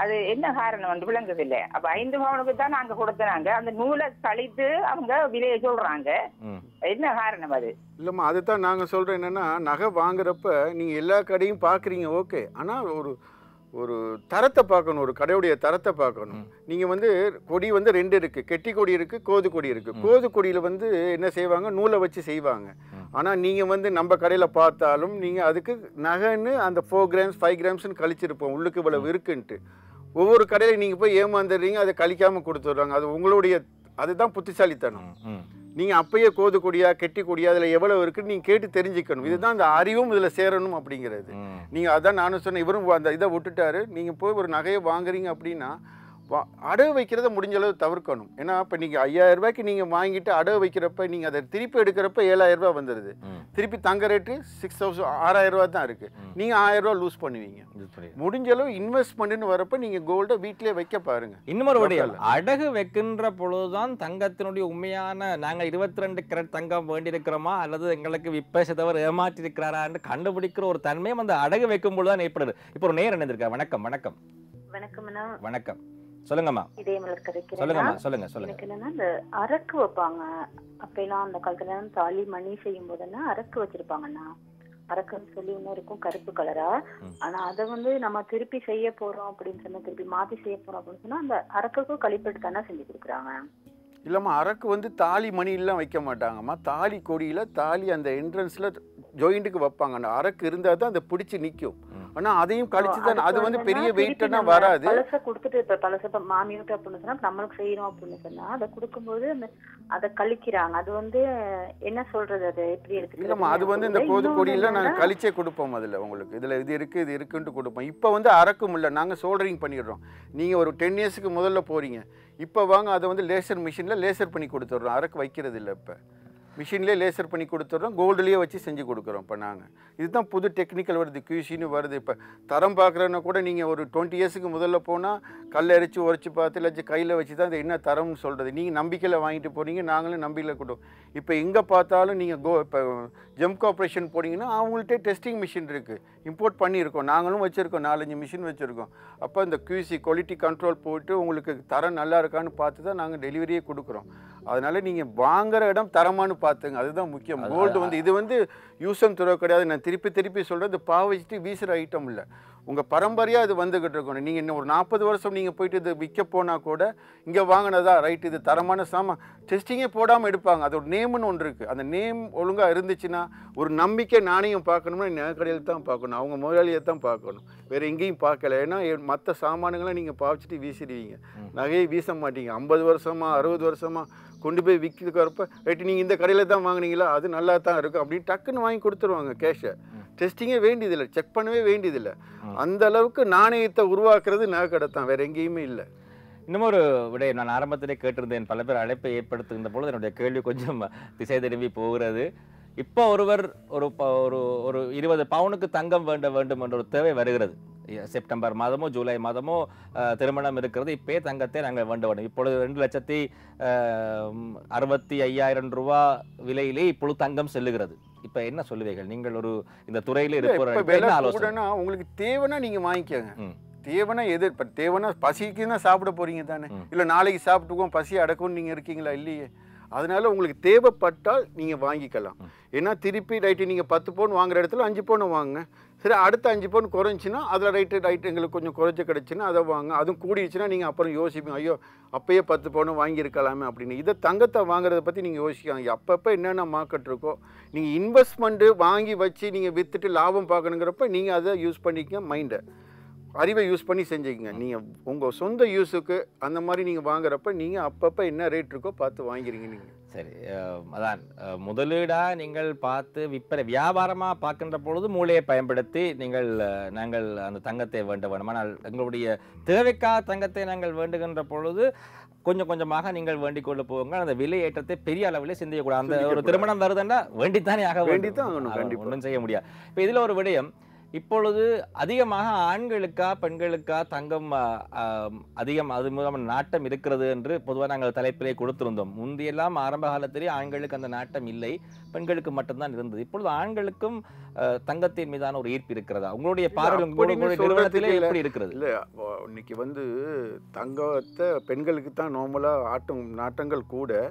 அது என்ன காரணம் விளங்குது இல்ல. அப்ப 5 பவுனுக்கு தான் நாங்க கொடுத்தாங்க. அந்த நூலை கழித்து அவங்க விலையை சொல்றாங்க. என்ன காரணம் அது? இல்லம்மா அதுதான் நாங்க சொல்றோம். என்னன்னா நகை வாங்குறப்ப நீங்க எல்லா கடையும் பாக்குறீங்க, ஓகே. ஆனா ஒரு தரத்தை பார்க்கணும், ஒரு கடையுடைய தரத்தை பார்க்கணும். நீங்கள் வந்து கொடி வந்து 2 இருக்குது, கெட்டி கொடி இருக்குது, கோது கொடி இருக்குது. கோது கொடியில் வந்து என்ன செய்வாங்க, நூலை வச்சு செய்வாங்க. ஆனால் நீங்கள் வந்து நம்ம கடையில் பார்த்தாலும் நீங்கள் அதுக்கு நகைன்னு அந்த 4 கிராம்ஸ் 5 கிராம்ஸ்னு கழிச்சிருப்போம், உள்ளுக்கு இவ்வளவு இருக்குன்ட்டு. ஒவ்வொரு கடையில் நீங்கள் போய் ஏமாந்துடுறீங்க, அதை கழிக்காமல் கொடுத்துட்றாங்க. அது உங்களுடைய, அதுதான் புத்திசாலித்தனம். நீங்கள் அப்பயே கோது கொடியா கெட்டி கொடியா அதில் எவ்வளோ இருக்குன்னு நீங்கள் கேட்டு தெரிஞ்சுக்கணும். இதுதான் அந்த அறிவும் இதில் சேரணும் அப்படிங்கிறது. நீங்கள் அதான் நானும் சொன்னேன், இவரும் அந்த இதை விட்டுட்டாரு. நீங்கள் போய் ஒரு நகையை வாங்குறீங்க அப்படின்னா அடகு வைக்கிறத முடிஞ்ச அளவு தவிர்க்கணும். ஏன்னா இப்போ நீங்கள் 5000 ரூபாய்க்கு நீங்கள் வாங்கிட்டு அடகு வைக்கிறப்ப நீங்கள் அதை திருப்பி எடுக்கிறப்ப 7000 ரூபா வந்துடுது. திருப்பி தங்க ரேட்டு 6000 ரூபா தான் இருக்குது. நீங்கள் 1000 ரூபா லூஸ் பண்ணுவீங்க. முடிஞ்ச அளவு இன்வெஸ்ட்மெண்ட்னு வரப்ப நீங்கள் கோல்டை வீட்டிலே வைக்க பாருங்க. இன்னொரு விடயம், அடகு வைக்கின்ற பொழுதுதான் தங்கத்தினுடைய உண்மையான நாங்கள் 22 கேரட் தங்கம் வேண்டியிருக்கிறோமா அல்லது எங்களுக்கு விப்பேசத்தவர் ஏமாற்றி இருக்கிறாரான்னு கண்டுபிடிக்கிற ஒரு தன்மையும் அந்த அடகு வைக்கும் பொழுதுதான் ஏற்படுது. இப்போ ஒரு நேரம் இருந்திருக்கா? வணக்கம். வணக்கம். வணக்கம்ண்ணா. வணக்கம். சொல்லுங்கம்மா. இதே மலர் கதைக்கிறேன். சொல்லுங்கம்மா. சொல்லுங்க. எனக்கு என்னன்னா இந்த அரக்கு வைப்பாங்க. அப்பெல்லாம் அந்த காலத்துல தாலி மணி செய்யும் போதுன்னா அரக்கு வச்சிருப்பாங்கண்ணா. அரக்குன்னு சொல்லி இன்னும் இருக்கும், கருப்பு கலரா. ஆனா அதை வந்து நம்ம திருப்பி செய்ய போறோம் அப்படின்னு சொன்னா, திருப்பி மாத்தி செய்ய போறோம் அப்படின்னு சொன்னா அந்த அரக்குக்கும் கழிப்பெட்டு தானே செஞ்சு கொடுக்குறாங்க. இல்லைம்மா, அரக்கு வந்து தாலி மணிலாம் வைக்க மாட்டாங்கம்மா. தாலி கொடியில் தாலி அந்த என்ட்ரன்ஸில் ஜாயிண்ட்டுக்கு வைப்பாங்க. அந்த அரக்கு இருந்தால் தான் அதை பிடிச்சி நிற்கும். ஆனால் அதையும் கழிச்சு தான், அது வந்து பெரிய வெயிட்டெல்லாம் வராது. பழசை கொடுத்துட்டு இப்போ பழசை இப்போ மாமியார் அப்படின்னு சொன்னா நம்மளுக்கு செய்யணும் அப்படின்னு சொன்னா அதை கொடுக்கும்போது அந்த அதை கழிக்கிறாங்க. அது வந்து என்ன சொல்றது, அது எப்படி இருக்கு? இல்லைம்மா, அது வந்து இந்த கோது கொடியில் நாங்கள் கழிச்சே கொடுப்போம். அதில் உங்களுக்கு இதில் இது இருக்குது இது இருக்குன்ட்டு கொடுப்போம். இப்போ வந்து அரக்கும் இல்லை, நாங்கள் சோல்டரிங் பண்ணிடுறோம். நீங்கள் ஒரு 10 இயர்ஸுக்கு முதல்ல போகிறீங்க, இப்போ வாங்க அதை வந்து லேசர் மிஷினில் லேசர் பண்ணி கொடுத்துட்றோம். அரக்கு வைக்கிறது இல்லை, இப்போ மிஷின்லேயே லேசர் பண்ணி கொடுத்துட்றோம். கோல்டுலேயே வச்சு செஞ்சு கொடுக்குறோம். இப்போ நாங்கள் இதுதான் புது டெக்னிக்கல் வருது, QC வருது. இப்போ தரம் பார்க்குறேன்னா கூட நீங்கள் ஒரு 20 இயர்ஸுக்கு முதல்ல போனால் கல்லை அரைச்சி உரைச்சி பார்த்து இல்லை கையில் வச்சு தான் அது என்ன தரம்னு சொல்கிறது. நீங்கள் நம்பிக்கையில் வாங்கிட்டு போகிறீங்க, நாங்களும் நம்பிக்கையில் கொடுத்தோம். இப்போ எங்கே பார்த்தாலும் நீங்கள் இப்போ ஜெம் கார்பரேஷன் போனீங்கன்னா அவங்கள்ட்டே டெஸ்டிங் மிஷின் இருக்குது, இம்போர்ட் பண்ணியிருக்கோம். நாங்களும் வச்சுருக்கோம், 4-5 மிஷின் வச்சுருக்கோம். அப்போ இந்த QC குவாலிட்டி கண்ட்ரோல் போட்டு உங்களுக்கு தரம் நல்லா இருக்கான்னு பார்த்து தான் நாங்கள் டெலிவரியே கொடுக்குறோம். அதனால் நீங்கள் வாங்குகிற இடம் தரமானு பார்த்துங்க, அதுதான் முக்கியம். கோல்டு வந்து இது வந்து யூஸ் அண்ட் த்ரோ கிடையாது. நான் திருப்பி சொல்கிறது, பாவச்சிட்டு வீசுகிற ஐட்டம் இல்லை. உங்கள் பரம்பரையாக இது வந்துக்கிட்டு இருக்கணும். நீங்கள் இன்னும் ஒரு 40 வருஷம் நீங்கள் போயிட்டு இது விற்க போனால் கூட இங்கே வாங்கினதா ரைட், இது தரமான சாமான் டெஸ்டிங்கே போடாமல் எடுப்பாங்க. அதோட நேம்னு ஒன்று இருக்குது. அந்த நேம் ஒழுங்காக இருந்துச்சுன்னா ஒரு நம்பிக்கை நாணயம் பார்க்கணும்னா நகை கடையில் தான் பார்க்கணும், அவங்க முதலாளியை தான் பார்க்கணும், வேறு எங்கேயும் பார்க்கல. ஏன்னா மற்ற சாமானுங்களாம் நீங்கள் பாவிச்சிட்டு வீசிடுவீங்க, நகையை வீச மாட்டீங்க. 50 வருஷமா 60 வருஷமா கொண்டு போய் விற்கிறப்ப ரைட்டு நீங்கள் இந்த கடையில் தான் வாங்கினீங்களா, அது நல்லா தான் இருக்கும் அப்படின்னு டக்குன்னு வாங்கி கொடுத்துருவாங்க கேஷை. டெஸ்டிங்கே வேண்டியதில்லை, செக் பண்ணவே வேண்டியதில்லை. அந்த அளவுக்கு நாணயத்தை உருவாக்குறது நகை கடை தான், வேறு எங்கேயுமே இல்லை. இன்னும் ஒரு விடயம் நான் ஆரம்பத்திலே கேட்டிருந்தேன், பல பேர் அழைப்பை ஏற்படுத்துகின்ற பொழுது என்னுடைய கேள்வி கொஞ்சம் திசை திரும்பி போகிறது. இப்போ ஒருவர் ஒரு 20 பவுனுக்கு தங்கம் வேண்டும் என்ற ஒரு தேவை வருகிறது. செப்டம்பர் மாதமோ ஜூலை மாதமோ திருமணம் இருக்கிறது. இப்பே தங்கத்தை நாங்கள் வேண்டும். இப்பொழுது 2,65,000 ரூபா விலையிலே இப்பொழுது தங்கம் செல்லுகிறது. இப்ப என்ன சொல்லுவீர்கள் நீங்கள்? ஒரு இந்த துறையில இருப்பவர்கள் உங்களுக்கு தேவைன்னா நீங்க வாங்கிக்கோங்க. தேவைன்னா எது? இப்போ தேவைன்னா பசிக்குன்னா சாப்பிட போறீங்க தானே, இல்லை நாளைக்கு சாப்பிட்டுக்குவோம் பசி அடக்கும்னு நீங்கள் இருக்கீங்களா? இல்லையே. அதனால உங்களுக்கு தேவைப்பட்டால் நீங்கள் வாங்கிக்கலாம். ஏன்னா திருப்பி ரைட்டு நீங்கள் 10 பவுன் வாங்குற இடத்துல 5 பவுன் வாங்குங்க. சரி, அடுத்த 5 பவுன் குறைஞ்சின்னா அதில் ரைட்டு எங்களுக்கு கொஞ்சம் குறைச்சி கிடச்சின்னா அதை வாங்க. அதுவும் கூடிடுச்சுன்னா நீங்கள் அப்புறம் யோசிப்பீங்க, ஐயோ அப்பயே 10 பவுன் வாங்கியிருக்கலாமே அப்படின்னு. இதை தங்கத்தை வாங்குறத பற்றி நீங்கள் யோசிக்காங்க. அப்பப்போ என்னென்ன மார்க்கெட் இருக்கோ நீங்கள் இன்வெஸ்ட்மெண்ட்டு வாங்கி வச்சு நீங்கள் விற்றுட்டு லாபம் பார்க்கணுங்கிறப்ப நீங்கள் அதை யூஸ் பண்ணிக்க, மைண்டை அறிவை யூஸ் பண்ணி செஞ்சுக்கங்க. நீங்கள் உங்கள் சொந்த யூஸுக்கு அந்த மாதிரி நீங்கள் வாங்குறப்ப நீங்கள் அப்பப்போ என்ன ரேட் இருக்கோ பார்த்து வாங்கிறீங்க நீங்கள். சரி, அதான் முதலீடாக நீங்கள் பார்த்து விற்பனை வியாபாரமாக பார்க்கின்ற பொழுது மூளையை பயன்படுத்தி நாங்கள் அந்த தங்கத்தை வேண்டும். ஆனால் எங்களுடைய தேவைக்காக தங்கத்தை நாங்கள் வேண்டுகின்ற பொழுது கொஞ்சம் கொஞ்சமாக நீங்கள் வேண்டிக் கொண்டு போங்க. அந்த விலை ஏற்றத்தை பெரிய அளவில் சிந்திக்கக்கூடாது. அந்த ஒரு திருமணம் வருதுன்னா வேண்டித்தானே ஆக வேண்டித்தான் ஒன்றும் செய்ய முடியாது. இப்போ இதில் ஒரு விடயம், இப்பொழுது அதிகமாக ஆண்களுக்கா பெண்களுக்கா தங்கம் அதிகம் அது மூலம் நாட்டம் இருக்கிறது என்று பொதுவாக நாங்கள் தலைப்பிலே கொடுத்திருந்தோம். முந்தையெல்லாம் ஆரம்ப காலத்திலே ஆண்களுக்கு அந்த நாட்டம் இல்லை, பெண்களுக்கு மட்டும்தான் இருந்தது. இப்பொழுது ஆண்களுக்கும் தங்கத்தின் மீதான ஒரு ஈர்ப்பு இருக்கிறதா? உங்களுடைய பார்வை நிறுவனத்திலே எப்படி இருக்கிறது? இல்லை, இன்னைக்கு வந்து தங்கத்தை பெண்களுக்கு தான் நார்மலாக நாட்டங்கள் கூட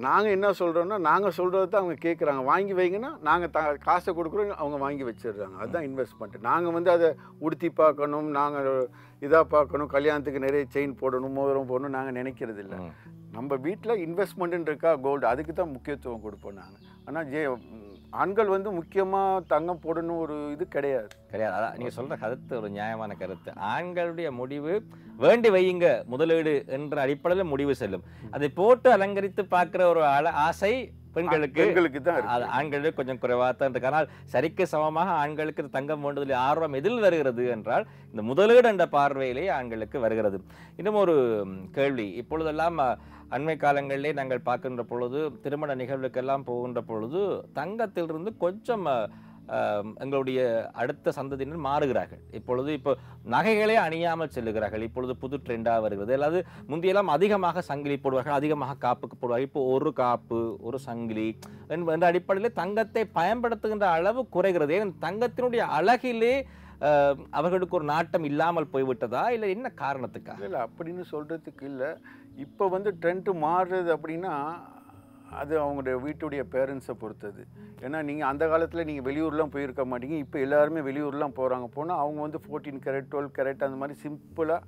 நாங்கள் என்ன சொல்கிறோன்னா நாங்கள் சொல்கிறது தான் அவங்க கேட்குறாங்க. வாங்கி வைங்கன்னா நாங்கள் காசை கொடுக்குறோம், அவங்க வாங்கி வச்சிடுறாங்க. அதுதான் இன்வெஸ்ட்மெண்ட். நாங்கள் வந்து அதை உடுத்தி பார்க்கணும், நாங்கள் இதாக பார்க்கணும், கல்யாணத்துக்கு நிறைய செயின் போடணும், மோதிரம் போடணும் நாங்கள் நினைக்கிறது இல்லை. நம்ம வீட்டில் இன்வெஸ்ட்மெண்ட்டுன்னு இருக்கா கோல்டு, அதுக்கு தான் முக்கியத்துவம் கொடுப்போம் நாங்கள். ஆனால் ஆண்கள் வந்து முக்கியமாக தங்கம் போடணும் ஒரு இது கிடையாது. அதான் நீங்கள் சொல்கிற கருத்து ஒரு நியாயமான கருத்து. ஆண்களுடைய முடிவு வேண்டி வையுங்க முதலீடு என்ற அடிப்படையில் முடிவு செல்லும். அதை போட்டு அலங்கரித்து பார்க்குற ஒரு ஆசை பெண்களுக்கு தான், ஆண்களுக்கு கொஞ்சம் குறைவாக தான் இருக்கு. ஆனால் சரிக்கு சமமாக ஆண்களுக்கு தங்கம் வேண்டுதல் ஆர்வம் எதில் வருகிறது என்றால் இந்த முதலீடு என்ற பார்வையிலேயே ஆண்களுக்கு வருகிறது. இன்னும் ஒரு கேள்வி, இப்பொழுதெல்லாம் அண்மை காலங்களிலே நாங்கள் பார்க்கின்ற பொழுது திருமண நிகழ்வுக்கெல்லாம் போகின்ற பொழுது தங்கத்திலிருந்து கொஞ்சம் எங்களுடைய அடுத்த சந்ததியினர் மாறுகிறார்கள். இப்போ நகைகளே அணியாமல் செல்லுகிறார்கள். இப்பொழுது புது ட்ரெண்டாக வருகிறது. அதாவது முந்தையெல்லாம் அதிகமாக சங்கிலி போடுவார்கள், அதிகமாக காப்புக்கு போடுவார்கள். இப்போ ஒரு காப்பு ஒரு சங்கிலி என்ற அடிப்படையில் தங்கத்தை பயன்படுத்துகின்ற அளவு குறைகிறது. ஏன் தங்கத்தினுடைய அழகிலே அவர்களுக்கு ஒரு நாட்டம் இல்லாமல் போய்விட்டதா இல்லை என்ன காரணத்துக்காக? இல்லை அப்படின்னு சொல்கிறதுக்கு இல்லை. இப்போ வந்து ட்ரெண்டு மாறுறது அப்படின்னா அது அவங்களுடைய வீட்டுடைய பேரண்ட்ஸை பொறுத்தது. ஏன்னா நீங்கள் அந்த காலத்தில் நீங்கள் வெளியூர்லாம் போயிருக்க மாட்டீங்க. இப்போ எல்லாருமே வெளியூர்லாம் போனால் அவங்க வந்து 14 கேரட் 12 கேரட் அந்த மாதிரி சிம்பிளாக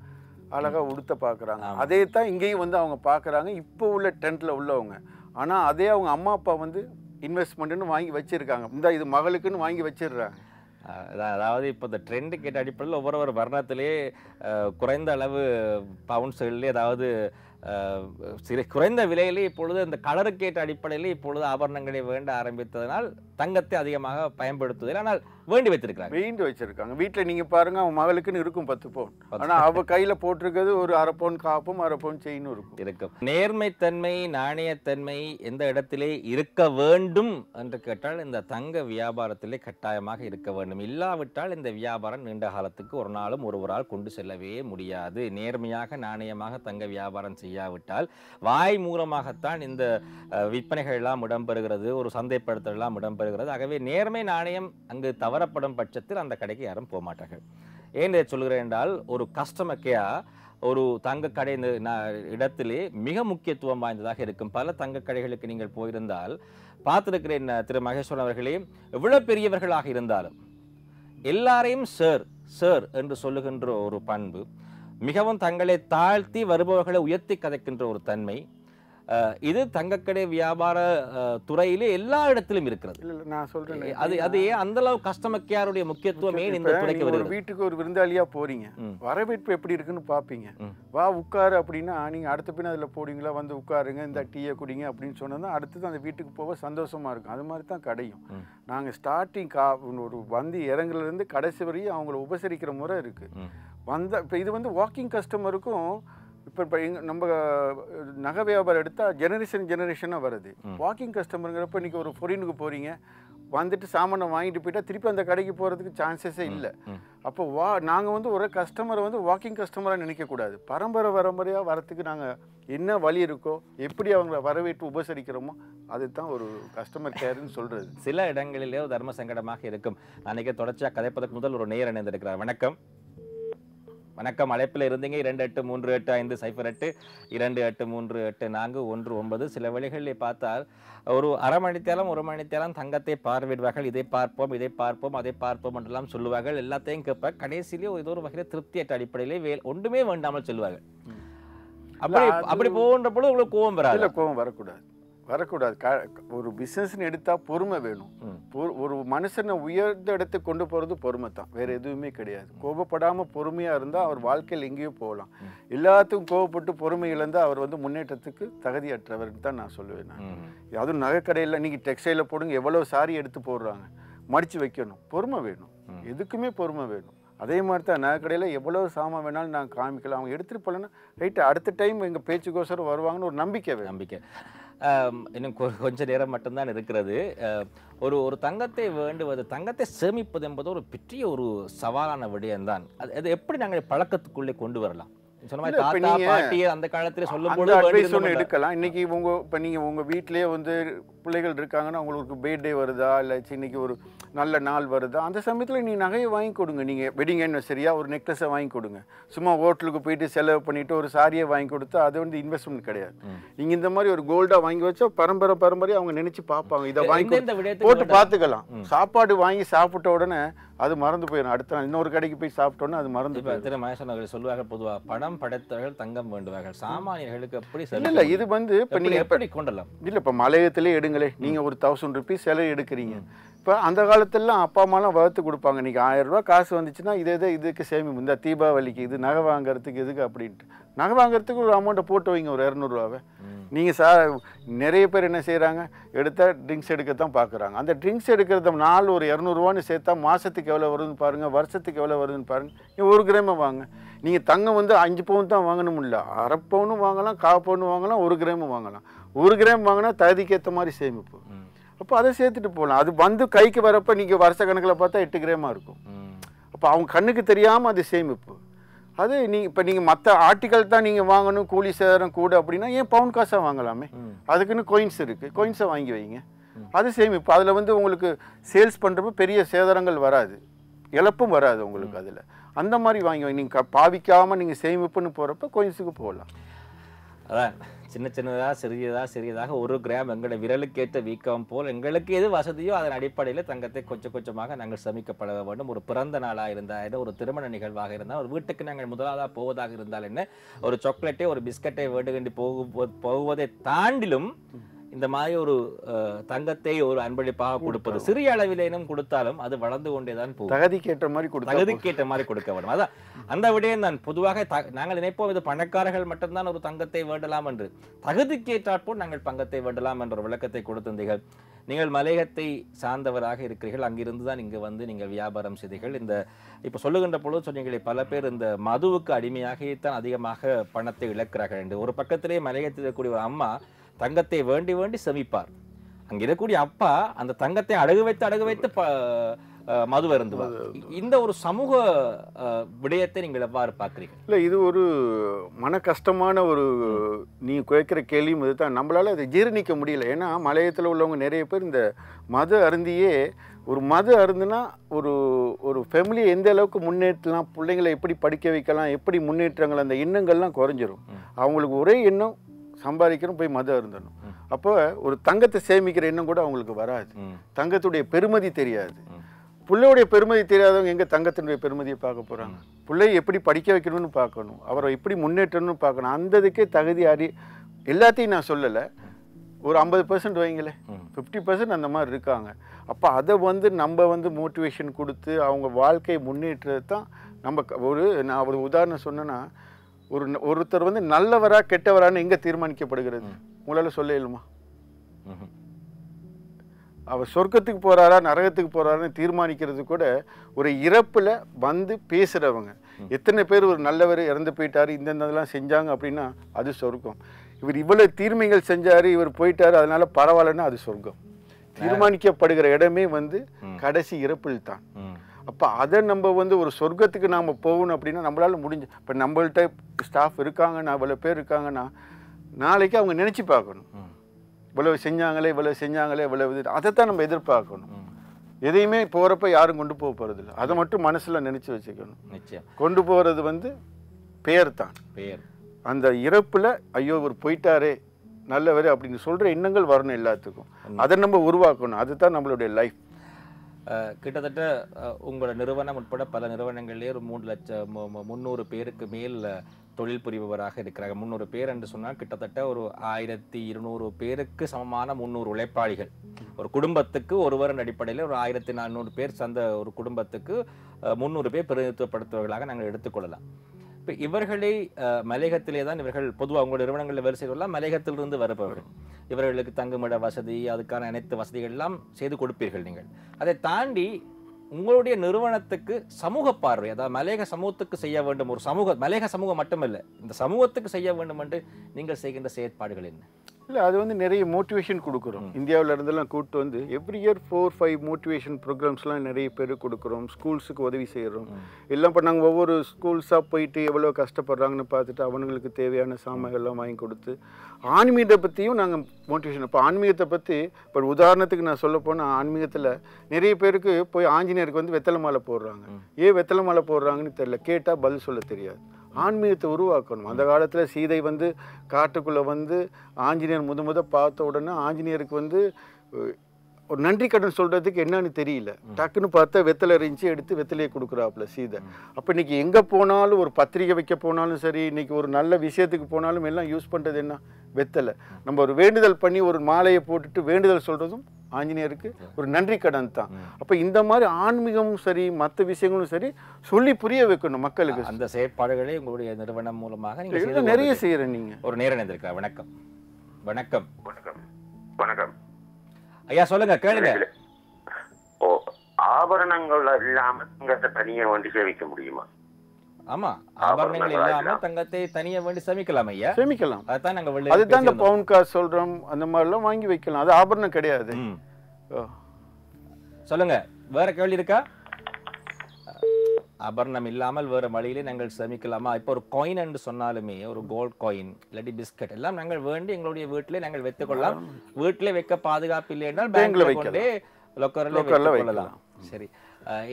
அழகாக உடுத்த பார்க்குறாங்க. அதே தான் இங்கேயும் வந்து அவங்க பார்க்குறாங்க இப்போ உள்ள ட்ரெண்டில் உள்ளவங்க. ஆனால் அதே அவங்க அம்மா அப்பா வந்து இன்வெஸ்ட்மெண்ட்டுன்னு வாங்கி வச்சுருக்காங்க. இந்த இது மகளுக்குன்னு வாங்கி வச்சிடுறாங்க. அதாவது இப்போ இந்த ட்ரெண்டு கேட்ட அடிப்படையில் ஒவ்வொரு வர்ணத்திலே குறைந்த அளவு பவுன்ஸ்களிலே, அதாவது குறைந்த விலையிலே இப்பொழுது இந்த கலருக்கேற்ற அடிப்படையில் இப்பொழுது ஆபரணங்களை வேண்ட ஆரம்பித்ததனால் தங்கத்தை அதிகமாக பயன்படுத்துவதில் ஆனால் வேண்டி வச்சிருக்காங்க. வீட்டில் நீங்கள் பாருங்கள், அவன் மகளுக்குன்னு இருக்கும் 10 பவுன். ஆனால் அவள் கையில் போட்டிருக்கிறது ஒரு 1/2 பவுன் காப்பும் 1/2 பவுன் செயினும் இருக்கும். நேர்மைத்தன்மை நாணயத்தன்மை எந்த இடத்திலே இருக்க வேண்டும் என்று கேட்டால் இந்த தங்க வியாபாரத்திலே கட்டாயமாக இருக்க வேண்டும். இல்லாவிட்டால் இந்த வியாபாரம் நீண்ட காலத்துக்கு ஒரு நாளும் ஒருவரால் கொண்டு செல்லவே முடியாது. நேர்மையாக நாணயமாக தங்க வியாபாரம் செய்யாவிட்டால் வாய் மூலமாகத்தான் இந்த விற்பனைகள் எல்லாம் இடம்பெறுகிறது, ஒரு சந்தைப்படுத்தல் எல்லாம் இடம்பெறுகிறது. ஆகவே நேர்மை நாணயம் அங்கு தவறப்படும் பட்சத்தில் அந்த கடைக்கு யாரும் போக மாட்டார்கள். ஏன் இதை சொல்கிறேன் என்றால் ஒரு கஸ்டமர் கேர் ஒரு தங்க கடை இடத்திலே மிக முக்கியத்துவம் வாய்ந்ததாக இருக்கும். பல தங்க கடைகளுக்கு நீங்கள் போயிருந்தால் பார்த்திருக்கிறேன் திரு மகேஸ்வரன் அவர்களே, எவ்வளவு பெரியவர்களாக இருந்தாலும் எல்லாரையும் சார் சார் என்று சொல்லுகின்ற ஒரு பண்பு, மிகவும் தங்களை தாழ்த்தி வருபவர்களை உயர்த்தி கதைக்கின்ற ஒரு தன்மை, இது தங்கக்கடை வியாபார துறையிலே எல்லா இடத்திலும் இருக்கிறது. நான் சொல்றேன், அது ஏன் அந்த அளவு கஸ்டமர் கேருடைய முக்கியத்துவம் ஏன் இந்த துறைக்கு வருது? வீட்டுக்கு ஒரு விருந்தாளியா போறீங்க, வரவேற்பு எப்படி இருக்குன்னு பாப்பீங்க. வா உட்காரு அப்படின்னா நீங்க அடுத்த பின்ன அதுல போடுவீங்களா, வந்து உட்காருங்க இந்த டீயை குடிங்க அப்படின்னு சொன்னா அடுத்தது அந்த வீட்டுக்கு போக சந்தோஷமா இருக்கும். அது மாதிரி தான் கடையும். நாங்க ஸ்டார்டிங் ஒரு வந்து இறங்குல இருந்து கடைசி வரையும் அவங்கள உபசரிக்கிற முறை இருக்கு. இப்போ இது வந்து வாக்கிங் கஸ்டமருக்கும் இப்போ நம்ம நகை வியாபாரம் எடுத்தால் ஜெனரேஷனாக வருது. வாக்கிங் கஸ்டமருங்கிறப்ப இன்றைக்கி ஒரு ஃபாரினுக்கு போகிறீங்க, வந்துட்டு சாமானை வாங்கிட்டு போயிட்டா திருப்பி அந்த கடைக்கு போகிறதுக்கு சான்சஸே இல்லை. அப்போ நாங்கள் வந்து ஒரு கஸ்டமரை வந்து வாக்கிங் கஸ்டமராக நினைக்கக்கூடாது. பரம்பரையாக வரத்துக்கு நாங்கள் என்ன வழி இருக்கோ, எப்படி அவங்கள வரவேற்று உபசரிக்கிறோமோ அதுதான் ஒரு கஸ்டமர் கேர்னு சொல்கிறது. சில இடங்களிலே தர்ம சங்கடமாக இருக்கும். அன்றைக்கி தொடர்ச்சியாக கதைப்பதற்கு முதல் ஒரு நேயர் இணைந்திருக்கிறார். வணக்கம். வணக்கம், அழைப்பில் இருந்தீங்க. 283850 2838484119. சில வழிகளில் பார்த்தால் ஒரு அரை மணித்தேரம் 1 மணித்தேரம் தங்கத்தை பார்வையிடுவார்கள். இதை பார்ப்போம் அதை பார்ப்போம் என்றெல்லாம் சொல்லுவார்கள். எல்லாத்தையும் கேட்ப கடைசியிலே ஏதோ ஒரு வகையில் திருப்தியற்ற அடிப்படையிலே ஒன்றுமே வேண்டாமல் சொல்லுவார்கள். அப்படி போகின்ற பொழுது உங்களுக்கு கோபம் வராது? இல்லை, கோபம் வரக்கூடாது. ஒரு பிஸ்னஸ்ன்னு எடுத்தால் பொறுமை வேணும். ஒரு மனுஷனை உயர்ந்த இடத்துக்கு கொண்டு போகிறது பொறுமை தான், வேறு எதுவுமே கிடையாது. கோபப்படாமல் பொறுமையாக இருந்தால் அவர் வாழ்க்கையில் எங்கேயோ போகலாம். எல்லாத்துக்கும் கோபப்பட்டு பொறுமை இழந்தால் அவர் வந்து முன்னேற்றத்துக்கு தகுதியற்றவர்னு தான் நான் சொல்லுவேன். அதுவும் நகைக்கடையில் நீங்கள் டெக்ஸ்டைலில் போடுங்க, எவ்வளோ சாரி எடுத்து போடுறாங்க, மடித்து வைக்கணும். பொறுமை வேணும், எதுக்குமே பொறுமை வேணும். அதே மாதிரி தான் நகைக்கடையில் எவ்வளோ சாமான் வேணாலும் நாங்கள் காமிக்கலாம். அவங்க எடுத்துகிட்டு போகலன்னா ரைட்டு, அடுத்த டைம் எங்கள் பேச்சுக்கோசரம் வருவாங்கன்னு ஒரு நம்பிக்கை. இன்னும் கொஞ்ச நேரம் மட்டும்தான் இருக்கிறது. ஒரு தங்கத்தை வேண்டுவது, தங்கத்தை சேமிப்பது என்பது ஒரு பெரிய ஒரு சவாலான விடயம்தான். அது எப்படி நாங்கள் பழக்கத்துக்குள்ளே கொண்டு வரலாம்? சொன்ன மாதிரி தாத்தா பாட்டி அந்த காலத்துல சொல்லும்போது அட்வைஸ் ஒன்று எடுக்கலாம். இன்னைக்கு இப்போ நீங்கள் உங்கள் வீட்டிலேயே வந்து பிள்ளைகள் இருக்காங்கன்னா உங்களுக்கு பர்த்டே வருதா இல்லை இன்னைக்கு ஒரு நல்ல நாள் வருதா, அந்த சமயத்தில் நீங்கள் நகையை வாங்கி கொடுங்க. நீங்கள் வெட்டிங் ஆனிவர்சரியா ஒரு நெக்லஸை வாங்கி கொடுங்க. சும்மா ஹோட்டலுக்கு போயிட்டு செலவு பண்ணிவிட்டு ஒரு சாரியை வாங்கி கொடுத்தா அது வந்து இன்வெஸ்ட்மெண்ட் கிடையாது. நீங்கள் இந்த மாதிரி ஒரு கோல்டாக வாங்கி வச்சா பரம்பரையாக அவங்க நினச்சி பார்ப்பாங்க. இதை வாங்கி போட்டு பார்த்துக்கலாம். சாப்பாடு வாங்கி சாப்பிட்ட உடனே அது மறந்து போயிடும். அடுத்த நாள் இன்னொரு கடைக்கு போய் சாப்பிட்டோன்னா அது மறந்து போயிடும். திரு மகேசன் அவர்கள் சொல்லுவாங்க, பொதுவாக பணம் படைத்தவர்கள் தங்கம் வேண்டுவார்கள், சாமானியர்களுக்கு எப்படி இல்லை இது வந்து இப்போ நீங்கள் எப்படி கொண்டலாம் இல்லை இப்போ மலையத்திலே எடுங்களே, நீங்கள் ஒரு 1000 rupees செலவு எடுக்கிறீங்க. இப்போ அந்த காலத்திலலாம் அப்பா அம்மாலாம் வகுத்து கொடுப்பாங்க. இன்றைக்கி 1000 ரூபா காசு வந்துச்சுன்னா இதுக்கு சேமிப்பு, இந்த தீபாவளிக்கு இது நகை வாங்குறதுக்கு எதுக்கு அப்படின்ட்டு நகை வாங்குறதுக்கு ஒரு அமௌண்ட்டை போட்டு வைங்க, ஒரு 200 ரூபாவை. நீங்கள் நிறைய பேர் என்ன செய்கிறாங்க, எடுத்தால் ட்ரிங்க்ஸ் எடுக்கத்தான் பார்க்குறாங்க. அந்த ட்ரிங்க்ஸ் எடுக்கிறத நாள் ஒரு 200 ரூபான்னு சேர்த்தா மாதத்துக்கு எவ்வளோ வருதுன்னு பாருங்கள், வருஷத்துக்கு எவ்வளோ வருதுன்னு பாருங்கள். 1 கிராம் வாங்க. நீங்கள் தங்கம் வந்து 5 பவுன் தான் வாங்கணும், இல்லை 1/2 பவுனும் வாங்கலாம், 1/4 பவுனும் வாங்கலாம், 1 கிராம் வாங்கலாம். 1 கிராம் வாங்கினா தகுதிக்கு ஏற்ற மாதிரி சேமிப்பு. அப்போ அதை சேர்த்துட்டு போகலாம். அது வந்து கைக்கு வரப்போ நீங்கள் வருஷ கணக்கில் பார்த்தா 8 கிராமாக இருக்கும். அப்போ அவங்க கண்ணுக்கு தெரியாமல் அது சேமிப்பு. அது இப்போ நீங்கள் மற்ற ஆர்டிக்கல் தான் நீங்கள் வாங்கணும், கூலி சேதாரம் கூட அப்படின்னா ஏன் பவுன் காசாக வாங்கலாமே? அதுக்குன்னு கோயின்ஸ் இருக்குது, கோயின்ஸை வாங்கி வைங்க. அது சேமிப்பு. அதில் வந்து உங்களுக்கு சேல்ஸ் பண்ணுறப்ப பெரிய சேதாரங்கள் வராது, இழப்பும் வராது உங்களுக்கு. அதில் அந்த மாதிரி வாங்கி வைங்க. நீங்கள் பாவிக்காமல் நீங்கள் சேமிப்புன்னு போகிறப்ப கோயின்ஸுக்கு போகலாம். அதான் சின்னதாக சிறியதாக 1 கிராம் எங்களை விரலுக்கேற்ற வீக்கம் போல் எங்களுக்கு எது வசதியோ அதன் அடிப்படையில் தங்கத்தை கொஞ்சமாக நாங்கள் சேமிக்கப்பட வேண்டும். ஒரு பிறந்த நாளாக இருந்தால் என்ன, ஒரு திருமண நிகழ்வாக இருந்தால், ஒரு வீட்டுக்கு நாங்கள் முதலாவதாக போவதாக இருந்தால் என்ன, ஒரு சாக்லேட்டை ஒரு பிஸ்கட்டை வேண்டுகின்றி போவதை தாண்டிலும் இந்த மாதிரி ஒரு தங்கத்தை ஒரு அன்பளிப்பாக கொடுப்பது, சிறிய அளவிலேனும் கொடுத்தாலும் அது வளர்ந்து கொண்டேதான் போகும். தகுதிக்கேற்ற மாதிரி கொடுக்க வேண்டும். அதான் அந்த விடயம் தான். பொதுவாக நாங்கள் நினைப்போம் இது பணக்காரர்கள் மட்டும்தான் ஒரு தங்கத்தை வேண்டலாம் என்று. தகுதிக்கேற்றாற்போல் நாங்கள் தங்கத்தை வேண்டலாம் என்ற ஒரு விளக்கத்தை கொடுத்திருந்தீர்கள். நீங்கள் மலையகத்தை சார்ந்தவராக இருக்கிறீர்கள், அங்கிருந்து தான் இங்கே வந்து நீங்கள் வியாபாரம் செய்தீர்கள். இந்த இப்போ சொல்லுகின்ற பொழுது சொன்னீங்களே, பல பேர் இந்த மதுவுக்கு அடிமையாகத்தான் அதிகமாக பணத்தை இழக்கிறார்கள் என்று. ஒரு பக்கத்திலே மலையகத்தில் இருக்கக்கூடிய ஒரு அம்மா தங்கத்தை வேண்டி சேமிப்பார். அங்க இருக்கக்கூடிய அப்பா அந்த தங்கத்தை அடகு வைத்து மது அருந்துவார். இந்த ஒரு சமூக விடயத்தை நீங்கள் எவ்வாறு பார்க்குறீங்க? இல்லை, இது ஒரு மன கஷ்டமான ஒரு நீ கேட்குற கேள்வியும் இதுதான். நம்மளால அதை ஜீரணிக்க முடியல. ஏன்னா மலையத்தில் உள்ளவங்க நிறைய பேர் இந்த மது அருந்தியே, ஒரு மது அருந்துனா ஒரு ஃபேமிலியை எந்த அளவுக்கு முன்னேற்றலாம், பிள்ளைங்களை எப்படி படிக்க வைக்கலாம், எப்படி முன்னேற்றங்கள், அந்த எண்ணங்கள்லாம் குறைஞ்சிரும். அவங்களுக்கு ஒரே எண்ணம் சம்பாதிக்கிறோம், போய் மது அருந்தணும். அப்போ ஒரு தங்கத்தை சேமிக்கிற எண்ணம் கூட அவங்களுக்கு வராது. தங்கத்துடைய பெருமதி தெரியாது. பிள்ளையுடைய பெருமதி தெரியாதவங்க எங்கே தங்கத்தினுடைய பெருமதியை பார்க்க போகிறாங்க? பிள்ளையை எப்படி படிக்க வைக்கணும்னு பார்க்கணும், அவரை எப்படி முன்னேற்றணும்னு பார்க்கணும். அந்த இதுக்கே தகுதி எல்லாத்தையும் நான் சொல்லலை, ஒரு 50% வைங்களே, 50% அந்த மாதிரி இருக்காங்க. அப்போ அதை வந்து நம்ம வந்து மோட்டிவேஷன் கொடுத்து அவங்க வாழ்க்கையை முன்னேற்றது தான் நம்ம. நான் ஒரு உதாரணம் சொன்னேன்னா, ஒருத்தர் வந்து நல்லவரா கெட்டவரான்னு எங்க தீர்மானிக்கப்படுகிறது? உங்களால சொல்ல இயலுமா? அவர் சொர்க்கத்துக்கு போறாரா நரகத்துக்கு போறாருன்னு தீர்மானிக்கிறது கூட ஒரு இறப்புல வந்து பேசுறவங்க. எத்தனை பேர் ஒரு நல்லவர் இறந்து போயிட்டாரு, இந்தெல்லாம் செஞ்சாங்க அப்படின்னா அது சொர்க்கம். இவர் இவ்வளவு தீர்மைகள் செஞ்சாரு, இவர் போயிட்டாரு, அதனால பரவாயில்லன்னா அது சொர்க்கம். தீர்மானிக்கப்படுகிற இடமே வந்து கடைசி இறப்பில் தான். அப்போ அதை நம்ம வந்து ஒரு சொர்க்கத்துக்கு நாம் போகணும் அப்படின்னா நம்மளால முடிஞ்சு. இப்போ நம்மள்கிட்ட ஸ்டாஃப் இருக்காங்கன்னா, இவ்வளோ பேர் இருக்காங்கன்னா, நாளைக்கு அவங்க நினச்சி பார்க்கணும், இவ்வளவு செஞ்சாங்களே இவ்வளவு அதைத்தான் நம்ம எதிர்பார்க்கணும். எதையுமே போகிறப்ப யாரும் கொண்டு போக போகிறதில்ல, அதை மட்டும் மனசில் நினச்சி வச்சுக்கணும். நிச்சயம் கொண்டு போகிறது வந்து பெயர் தான். அந்த இறப்பில் ஐயோ இவர் போயிட்டாரே நல்லவர் அப்படின்னு சொல்கிற எண்ணங்கள் வரணும் எல்லாத்துக்கும். அதை நம்ம உருவாக்கணும். அதுதான் நம்மளுடைய லைஃப். கிட்டத்தட்ட உங்களோட நிறுவனம் உட்பட பல நிறுவனங்கள்லேயே ஒரு 300 பேருக்கு மேல் தொழில் புரிபவராக இருக்கிறாங்க. 300 பேர் என்று சொன்னால் கிட்டத்தட்ட ஒரு 1200 பேருக்கு சமமான 300 உழைப்பாளிகள். ஒரு குடும்பத்துக்கு ஒருவரின் அடிப்படையில் ஒரு 1400 பேர் சார்ந்த ஒரு குடும்பத்துக்கு 300 பேர் பிரதிநிதித்துவப்படுத்துவர்களாக நாங்கள் எடுத்துக்கொள்ளலாம். இப்போ இவர்களை மலையகத்திலே தான் இவர்கள் பொதுவாக உங்களுடைய நிறுவனங்களில் வேலை செய்வதெல்லாம் மலையகத்திலிருந்து வருபவர்கள். இவர்களுக்கு தங்குமிட வசதி, அதுக்கான அனைத்து வசதிகள் எல்லாம் செய்து கொடுப்பீர்கள் நீங்கள். அதை தாண்டி உங்களுடைய நிறுவனத்துக்கு சமூக பார்வை, அதாவது மலையக சமூகத்துக்கு செய்ய வேண்டும், ஒரு சமூக மலையக சமூகம் மட்டுமல்ல இந்த சமூகத்துக்கு செய்ய வேண்டும் என்று நீங்கள் செய்கின்ற செயற்பாடுகள் என்ன? இல்லை அது வந்து நிறைய மோட்டிவேஷன் கொடுக்குறோம். இந்தியாவில் இருந்தெல்லாம் கூப்பிட்டு வந்து எவ்ரி இயர் 4-5 மோட்டிவேஷன் ப்ரோக்ராம்ஸ்லாம் நிறைய பேர் கொடுக்குறோம். ஸ்கூல்ஸுக்கு உதவி செய்கிறோம். எல்லாம் இப்போ நாங்கள் ஒவ்வொரு ஸ்கூல்ஸாக போயிட்டு எவ்வளோ கஷ்டப்படுறாங்கன்னு பார்த்துட்டு அவங்களுக்கு தேவையான சாமான்கள்லாம் வாங்கி கொடுத்து ஆன்மீகத்தை பற்றியும் நாங்கள் மோட்டிவேஷன். இப்போ ஆன்மீகத்தை பற்றி இப்போ உதாரணத்துக்கு நான் சொல்ல போனால் ஆன்மீகத்தில் நிறைய பேருக்கு போய் ஆஞ்சநேயருக்கு வந்து வெத்தலை மாலை போடுறாங்க. ஏன் வெத்தலை மாலை போடுறாங்கன்னு தெரியல, கேட்டால் பதில் சொல்ல தெரியாது. ஆன்மீகத்தை உருவாக்கணும். அந்த காலத்தில் சீதை வந்து காட்டுக்குள்ளே வந்து ஆஞ்சநேயர் முத பார்த்த உடனே ஆஞ்சநேயருக்கு வந்து ஒரு நன்றி கடன் சொல்கிறதுக்கு என்னன்னு தெரியல. டக்குன்னு பார்த்தா வெத்தலை இருந்துச்சு, எடுத்து வெத்தலையை கொடுக்குறாப்புல சீதை. அப்போ இன்றைக்கி எங்கே போனாலும் ஒரு பத்திரிகை வைக்க போனாலும் சரி, இன்றைக்கி ஒரு நல்ல விஷயத்துக்கு போனாலும் எல்லாம் யூஸ் பண்ணுறது என்ன, வெத்தலை. நம்ம ஒரு வேண்டுதல் பண்ணி ஒரு மாலையை போட்டுட்டு வேண்டுதல் சொல்கிறதும் ஆஞ்சநேயருக்கு ஒரு நன்றி கடன் தான். அப்போ இந்த மாதிரி ஆன்மீகமும் சரி மற்ற விஷயங்களும் சரி சொல்லி புரிய வைக்கணும் மக்களுக்கு. அந்த செயற்பாடுகளை உங்களுடைய நிறுவனம் மூலமாக நிறைய செய்கிறேன். நீங்கள் ஒரு நேரம் இருந்திருக்கா? வணக்கம். வணக்கம். வணக்கம். வணக்கம் ஐயா, சொல்லுங்க, கேளுங்க. ஆபரணங்கள் இல்லாம தங்கத்தை தனியா வேண்டி சேமிக்க முடியுமா? ஆமா, ஆபரணங்கள் இல்லாம தங்கத்தை தனியா வேண்டி சேமிக்கலாம் ஐயா. சேமிக்கலாம். அதுதான் நாங்க அதுதான் இந்த பவுன் காசு சொல்றோம், அந்த மாதிரிலாம் வாங்கி வைக்கலாம். அது ஆபரணம் கிடையாது. சொல்லுங்க, வேற கேள்வி இருக்கா? ஆபரணம் இல்லாமல் வேறு வழியிலே நாங்கள் சேமிக்கலாமா? இப்போ ஒரு காயின் என்று சொன்னாலுமே, ஒரு கோல்ட் காயின் இல்லாட்டி பிஸ்கட் எல்லாம் நாங்கள் வேண்டி எங்களுடைய வீட்டிலே நாங்கள் வைத்துக் கொள்ளலாம். வீட்டிலே வைக்க பாதுகாப்பு இல்லை என்றால் பேங்க்ல கொண்டே லொக்கரில் வைக்கலாம். சரி,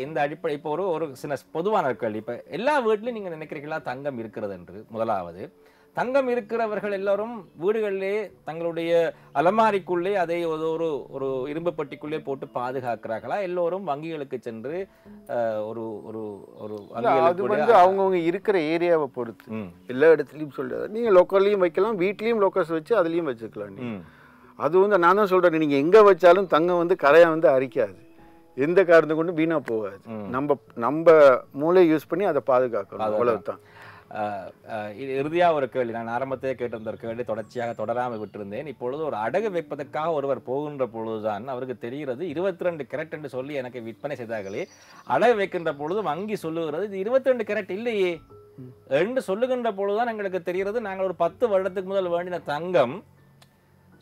இந்த அடிப்படை இப்போ ஒரு சின்ன பொதுவான கேள்வி. இப்போ எல்லா வீட்லையும் நீங்கள் நினைக்கிறீங்களா தங்கம் இருக்கிறது என்று? முதலாவது, தங்கம் இருக்கிறவர்கள் எல்லாரும் வீடுகளிலே தங்களுடைய அலமாரிக்குள்ளே அதை ஒரு இரும்பு பட்டிக்குள்ளே போட்டு பாதுகாக்கிறார்களா? எல்லோரும் வங்கிகளுக்கு சென்று ஒரு ஒரு ஒரு அது வந்து அவங்கவுங்க இருக்கிற ஏரியாவை பொறுத்து எல்லா இடத்துலையும் சொல்றாரு. நீங்கள் லோக்கல்லையும் வைக்கலாம், வீட்லேயும் லோக்கல்ஸ் வச்சு அதுலேயும் வச்சுக்கலாம். அது வந்து நான் தான் சொல்கிறேன், நீங்கள் எங்கே வச்சாலும் தங்கம் வந்து கரையாக வந்து அரிக்காது, எந்த காரணத்தை கொண்டு வீணாக போகாது. நம்ம மூளையை யூஸ் பண்ணி அதை பாதுகாக்கணும், அவ்வளவுதான். இறுதியாக ஒரு கேள்வி, நான் ஆரம்பத்தையே கேட்டிருந்த ஒரு கேள்வி தொடர்ச்சியாக தொடராமல் விட்டிருந்தேன். இப்பொழுது ஒரு அடகு வைப்பதற்காக ஒருவர் போகின்ற பொழுதுதான் அவருக்கு தெரிகிறது 22 கேரட் என்று சொல்லி எனக்கு விற்பனை செய்தார்களே, அடகு வைக்கின்ற பொழுது வங்கி சொல்லுகிறது இது 22 கேரட் இல்லையே என்று சொல்லுகின்ற பொழுதுதான் எங்களுக்கு தெரிகிறது நாங்கள் ஒரு 10 வருடத்துக்கு முதல் வேண்டின தங்கம்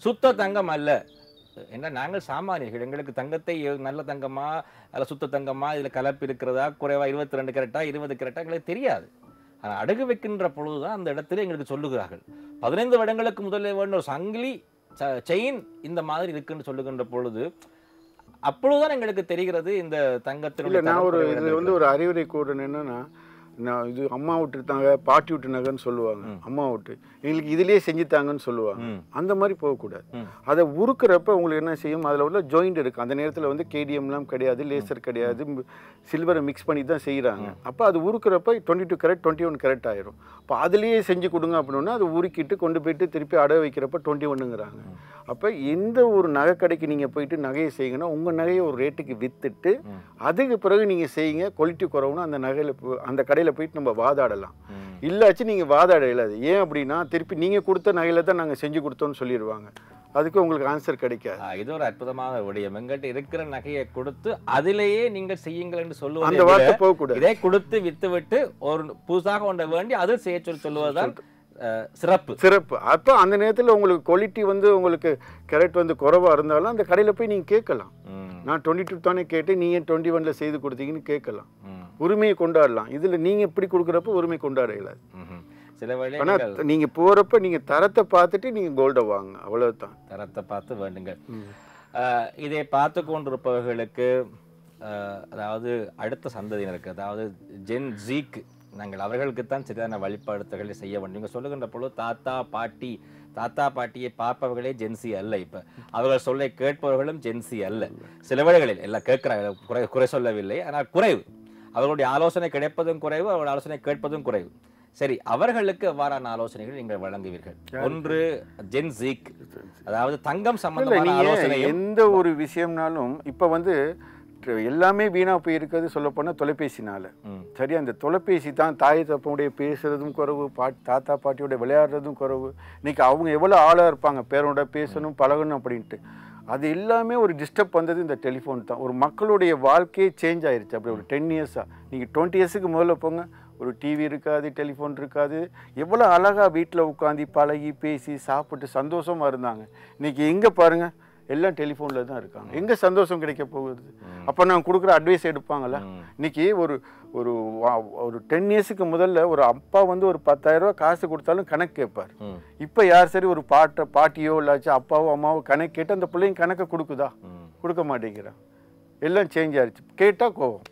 சுத்த தங்கம் அல்ல. ஏன்னா நாங்கள் சாமானியர்கள், எங்களுக்கு தங்கத்தை நல்ல தங்கமா அல்ல சுத்த தங்கமா, இதில் கலப்பு இருக்கிறதா, குறைவா 22 கேரட்டா 20 கேரட்டா எங்களுக்கு தெரியாது. ஆனால் அடகு வைக்கின்ற பொழுதுதான் அந்த இடத்துல எங்களுக்கு சொல்லுகிறார்கள் 15 வருடங்களுக்கு முதலே வேண்ட ஒரு சங்கிலி செயின் இந்த மாதிரி இருக்குன்னு சொல்லுகின்ற பொழுது அப்பொழுதுதான் எங்களுக்கு தெரிகிறது இந்த தங்கத்தினுடைய. நான் ஒரு அறிவுரை கூறணும். என்னன்னா, நான் இது அம்மா விட்டுருத்தாங்க பாட்டி விட்டு நகைன்னு சொல்லுவாங்க, அம்மா விட்டு எங்களுக்கு இதுலேயே செஞ்சுத்தாங்கன்னு சொல்லுவாங்க. அந்த மாதிரி போகக்கூடாது. அதை உருக்குறப்ப உங்களுக்கு என்ன செய்யும், அதில் உள்ள ஜாயிண்ட் இருக்குது. அந்த நேரத்தில் வந்து கேடிஎம்லாம் கிடையாது, லேசர் கிடையாது, சில்வரை மிக்ஸ் பண்ணி தான் செய்கிறாங்க. அப்போ அது உருக்குறப்ப 22 கேரட் 21 கேரட் ஆயிரும். அப்போ அதுலேயே செஞ்சு கொடுங்க அப்படின்னா அது உருக்கிட்டு கொண்டு போயிட்டு திருப்பி அடை வைக்கிறப்ப 21ங்கிறாங்க. அப்போ எந்த ஒரு நகை கடைக்கு நீங்கள் போயிட்டு நகையை செய்யுங்கன்னா உங்கள் நகையை ஒரு ரேட்டுக்கு விற்றுட்டு அதுக்கு பிறகு நீங்கள் செய்யுங்க. குவாலிட்டி குறவுன்னா அந்த நகையில் அந்த கடையில் போயிட்டு நம்ம வாதாடலாம். இல்லாச்சு நீங்கள் வாதாட இல்லாது. ஏன் அப்படின்னா திருப்பி நீங்கள் கொடுத்த நகையில் தான் நாங்கள் செஞ்சு கொடுத்தோன்னு சொல்லிடுவாங்க. அதுக்கு உங்களுக்கு ஆன்சர் கிடைக்காது. இது ஒரு அற்புதமான விடயம். எங்கிட்ட இருக்கிற நகையை கொடுத்து அதிலேயே நீங்கள் செய்யுங்கள் என்று சொல்லுவது, அந்த வார்த்தை போகக்கூடாது. இதை கொடுத்து வித்து விட்டு ஒரு புதுசாக ஒன்றை வேண்டி அது செய்ய சொல்லுவதுதான் சிறப்பு. அப்போ அந்த நேரத்தில் உங்களுக்கு குவாலிட்டி வந்து உங்களுக்கு கேரட் வந்து குறைவாக இருந்தாலும் அந்த கடையில் போய் நீங்கள் கேட்கலாம். நான் 22 தானே கேட்டேன், நீங்கள் 21 செய்து கொடுத்தீங்கன்னு கேட்கலாம். உரிமையை கொண்டாடலாம். இதில் நீங்கள் இப்படி கொடுக்குறப்ப உரிமை கொண்டாடலாம். சில வேளை ஆனால் நீங்கள் போகிறப்ப நீங்கள் தரத்தை பார்த்துட்டு நீங்கள் கோல்டை வாங்க, அவ்வளவுதான். தரத்தை பார்த்து வேண்டுங்க. இதை பார்த்து கொண்டிருப்பவர்களுக்கு, அதாவது அடுத்த சந்ததியினருக்கு, அதாவது ஜென் ஜீக்கு நாங்கள் அவர்களுக்குத்தான் சரியான வழிபாடுகளை செய்ய வேண்டும். நீங்கள் சொல்லுகின்ற பொழுது தாத்தா பாட்டியை பார்ப்பவர்களே ஜென்சி அல்ல. இப்போ அவர்கள் சொல்லை கேட்பவர்களும் ஜென்சி அல்ல. சில வேளைகளில் எல்லாம் கேட்கிறாங்க, குறை சொல்லவில்லை, ஆனால் குறைவு. அவர்களுடைய ஆலோசனை கிடைப்பதும் குறைவு, அவருடைய ஆலோசனை கேட்பதும் குறைவு. சரி, அவர்களுக்கு எவ்வாறான ஆலோசனைகள் நீங்கள் வழங்குவீர்கள்? ஒன்று ஜென் ஜீக், அதாவது தங்கம் சம்பந்தமான ஆலோசனை. எந்த ஒரு விஷயம்னாலும் இப்போ வந்து எல்லாமே வீணாக போய் இருக்கிறது சொல்லப்போனால் தொலைபேசினால. சரியா, அந்த தொலைபேசி தான் தாய் தப்பனுடைய பேசுறதும் குறைவு, தாத்தா பாட்டியோட விளையாடுறதும் குறைவு. இன்னைக்கு அவங்க எவ்வளோ ஆளாக இருப்பாங்க, பேரோட பேசணும் பழகணும் அப்படின்ட்டு. அது எல்லாமே ஒரு டிஸ்டர்ப் வந்தது இந்த டெலிஃபோன் தான். ஒரு மக்களுடைய வாழ்க்கையே சேஞ்ச் ஆயிடுச்சு. அப்படி ஒரு 10 இயர்ஸாக. நீங்கள் 20 இயர்ஸுக்கு முதல்ல போங்க, ஒரு டிவி இருக்காது, டெலிஃபோன் இருக்காது. எவ்வளோ அழகாக வீட்டில் உட்காந்து பழகி பேசி சாப்பிட்டு சந்தோஷமாக இருந்தாங்க. இன்றைக்கி எங்கே பாருங்கள், எல்லாம் டெலிஃபோனில் தான் இருக்காங்க. எங்கே சந்தோஷம் கிடைக்க போகுது? அப்போ நான் கொடுக்குற அட்வைஸ் எடுப்பாங்களா? இன்றைக்கி ஒரு ஒரு ஒரு 10 இயர்ஸுக்கு முதல்ல ஒரு அப்பா வந்து ஒரு 10,000 ரூபா காசு கொடுத்தாலும் கணக்கு கேட்பார். இப்போ யார் சரி ஒரு பாட்டியோ இல்லாச்சும் அப்பாவோ அம்மாவோ கணக்கு கேட்டு அந்த பிள்ளைங்க கணக்கை கொடுக்குதா? கொடுக்க மாட்டேங்கிறான். எல்லாம் சேஞ்ச் ஆயிடுச்சு. கேட்டால் கோவம்.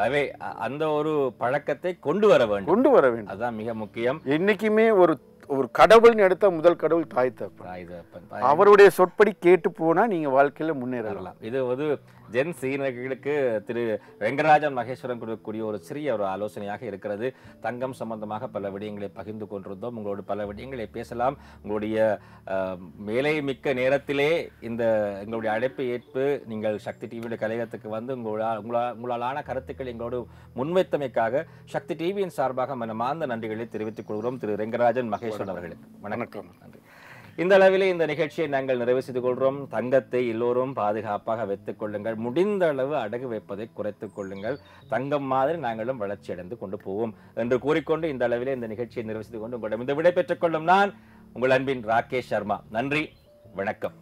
ஆகவே அந்த ஒரு பழக்கத்தை கொண்டு வர வேண்டும். அதுதான் மிக முக்கியம். என்னைக்குமே ஒரு ஒரு கடவுள்னு எடுத்தா முதல் கடவுள் தாய் தகப்பன். அவருடைய சொற்படி கேட்டு போனா நீங்க வாழ்க்கையில முன்னேறலாம். இது ஒரு ஜென் சீனர்களுக்கு திரு வெங்கராஜன் மகேஸ்வரன் கொடுக்கக்கூடிய ஒரு சிறிய ஒரு ஆலோசனையாக இருக்கிறது. தங்கம் சம்பந்தமாக பல விடயங்களை பகிர்ந்து கொண்டிருந்தோம். உங்களோட பல விடயங்களை பேசலாம். உங்களுடைய வேலை மிக்க நேரத்திலே இந்த எங்களுடைய அழைப்பை ஏற்பு நீங்கள் சக்தி டிவியுடைய கலையகத்துக்கு வந்து உங்களாலான கருத்துக்கள் எங்களோடு முன்வைத்தமைக்காக சக்தி டிவியின் சார்பாக மனமார்ந்த நன்றிகளை தெரிவித்துக் கொள்கிறோம் திரு வெங்கராஜன் மகேஸ்வரன் அவர்களுக்கு. வணக்கம். நன்றி. இந்த அளவிலே இந்த நிகழ்ச்சியை நாங்கள் நிறைவு செய்து கொள்கிறோம். தங்கத்தை எல்லோரும் பாதுகாப்பாக வைத்துக் கொள்ளுங்கள். முடிந்த அளவு அடகு வைப்பதை குறைத்துக் கொள்ளுங்கள். தங்கம் மாதிரி நாங்களும் வளர்ச்சி அடைந்து கொண்டு போவோம் என்று கூறிக்கொண்டு இந்த அளவிலே இந்த நிகழ்ச்சியை நிறைவு செய்து கொண்டு உங்களிடம் இந்த விடை பெற்றுக் கொள்ளும் நான் உங்கள் அன்பின் ராகேஷ் சர்மா. நன்றி, வணக்கம்.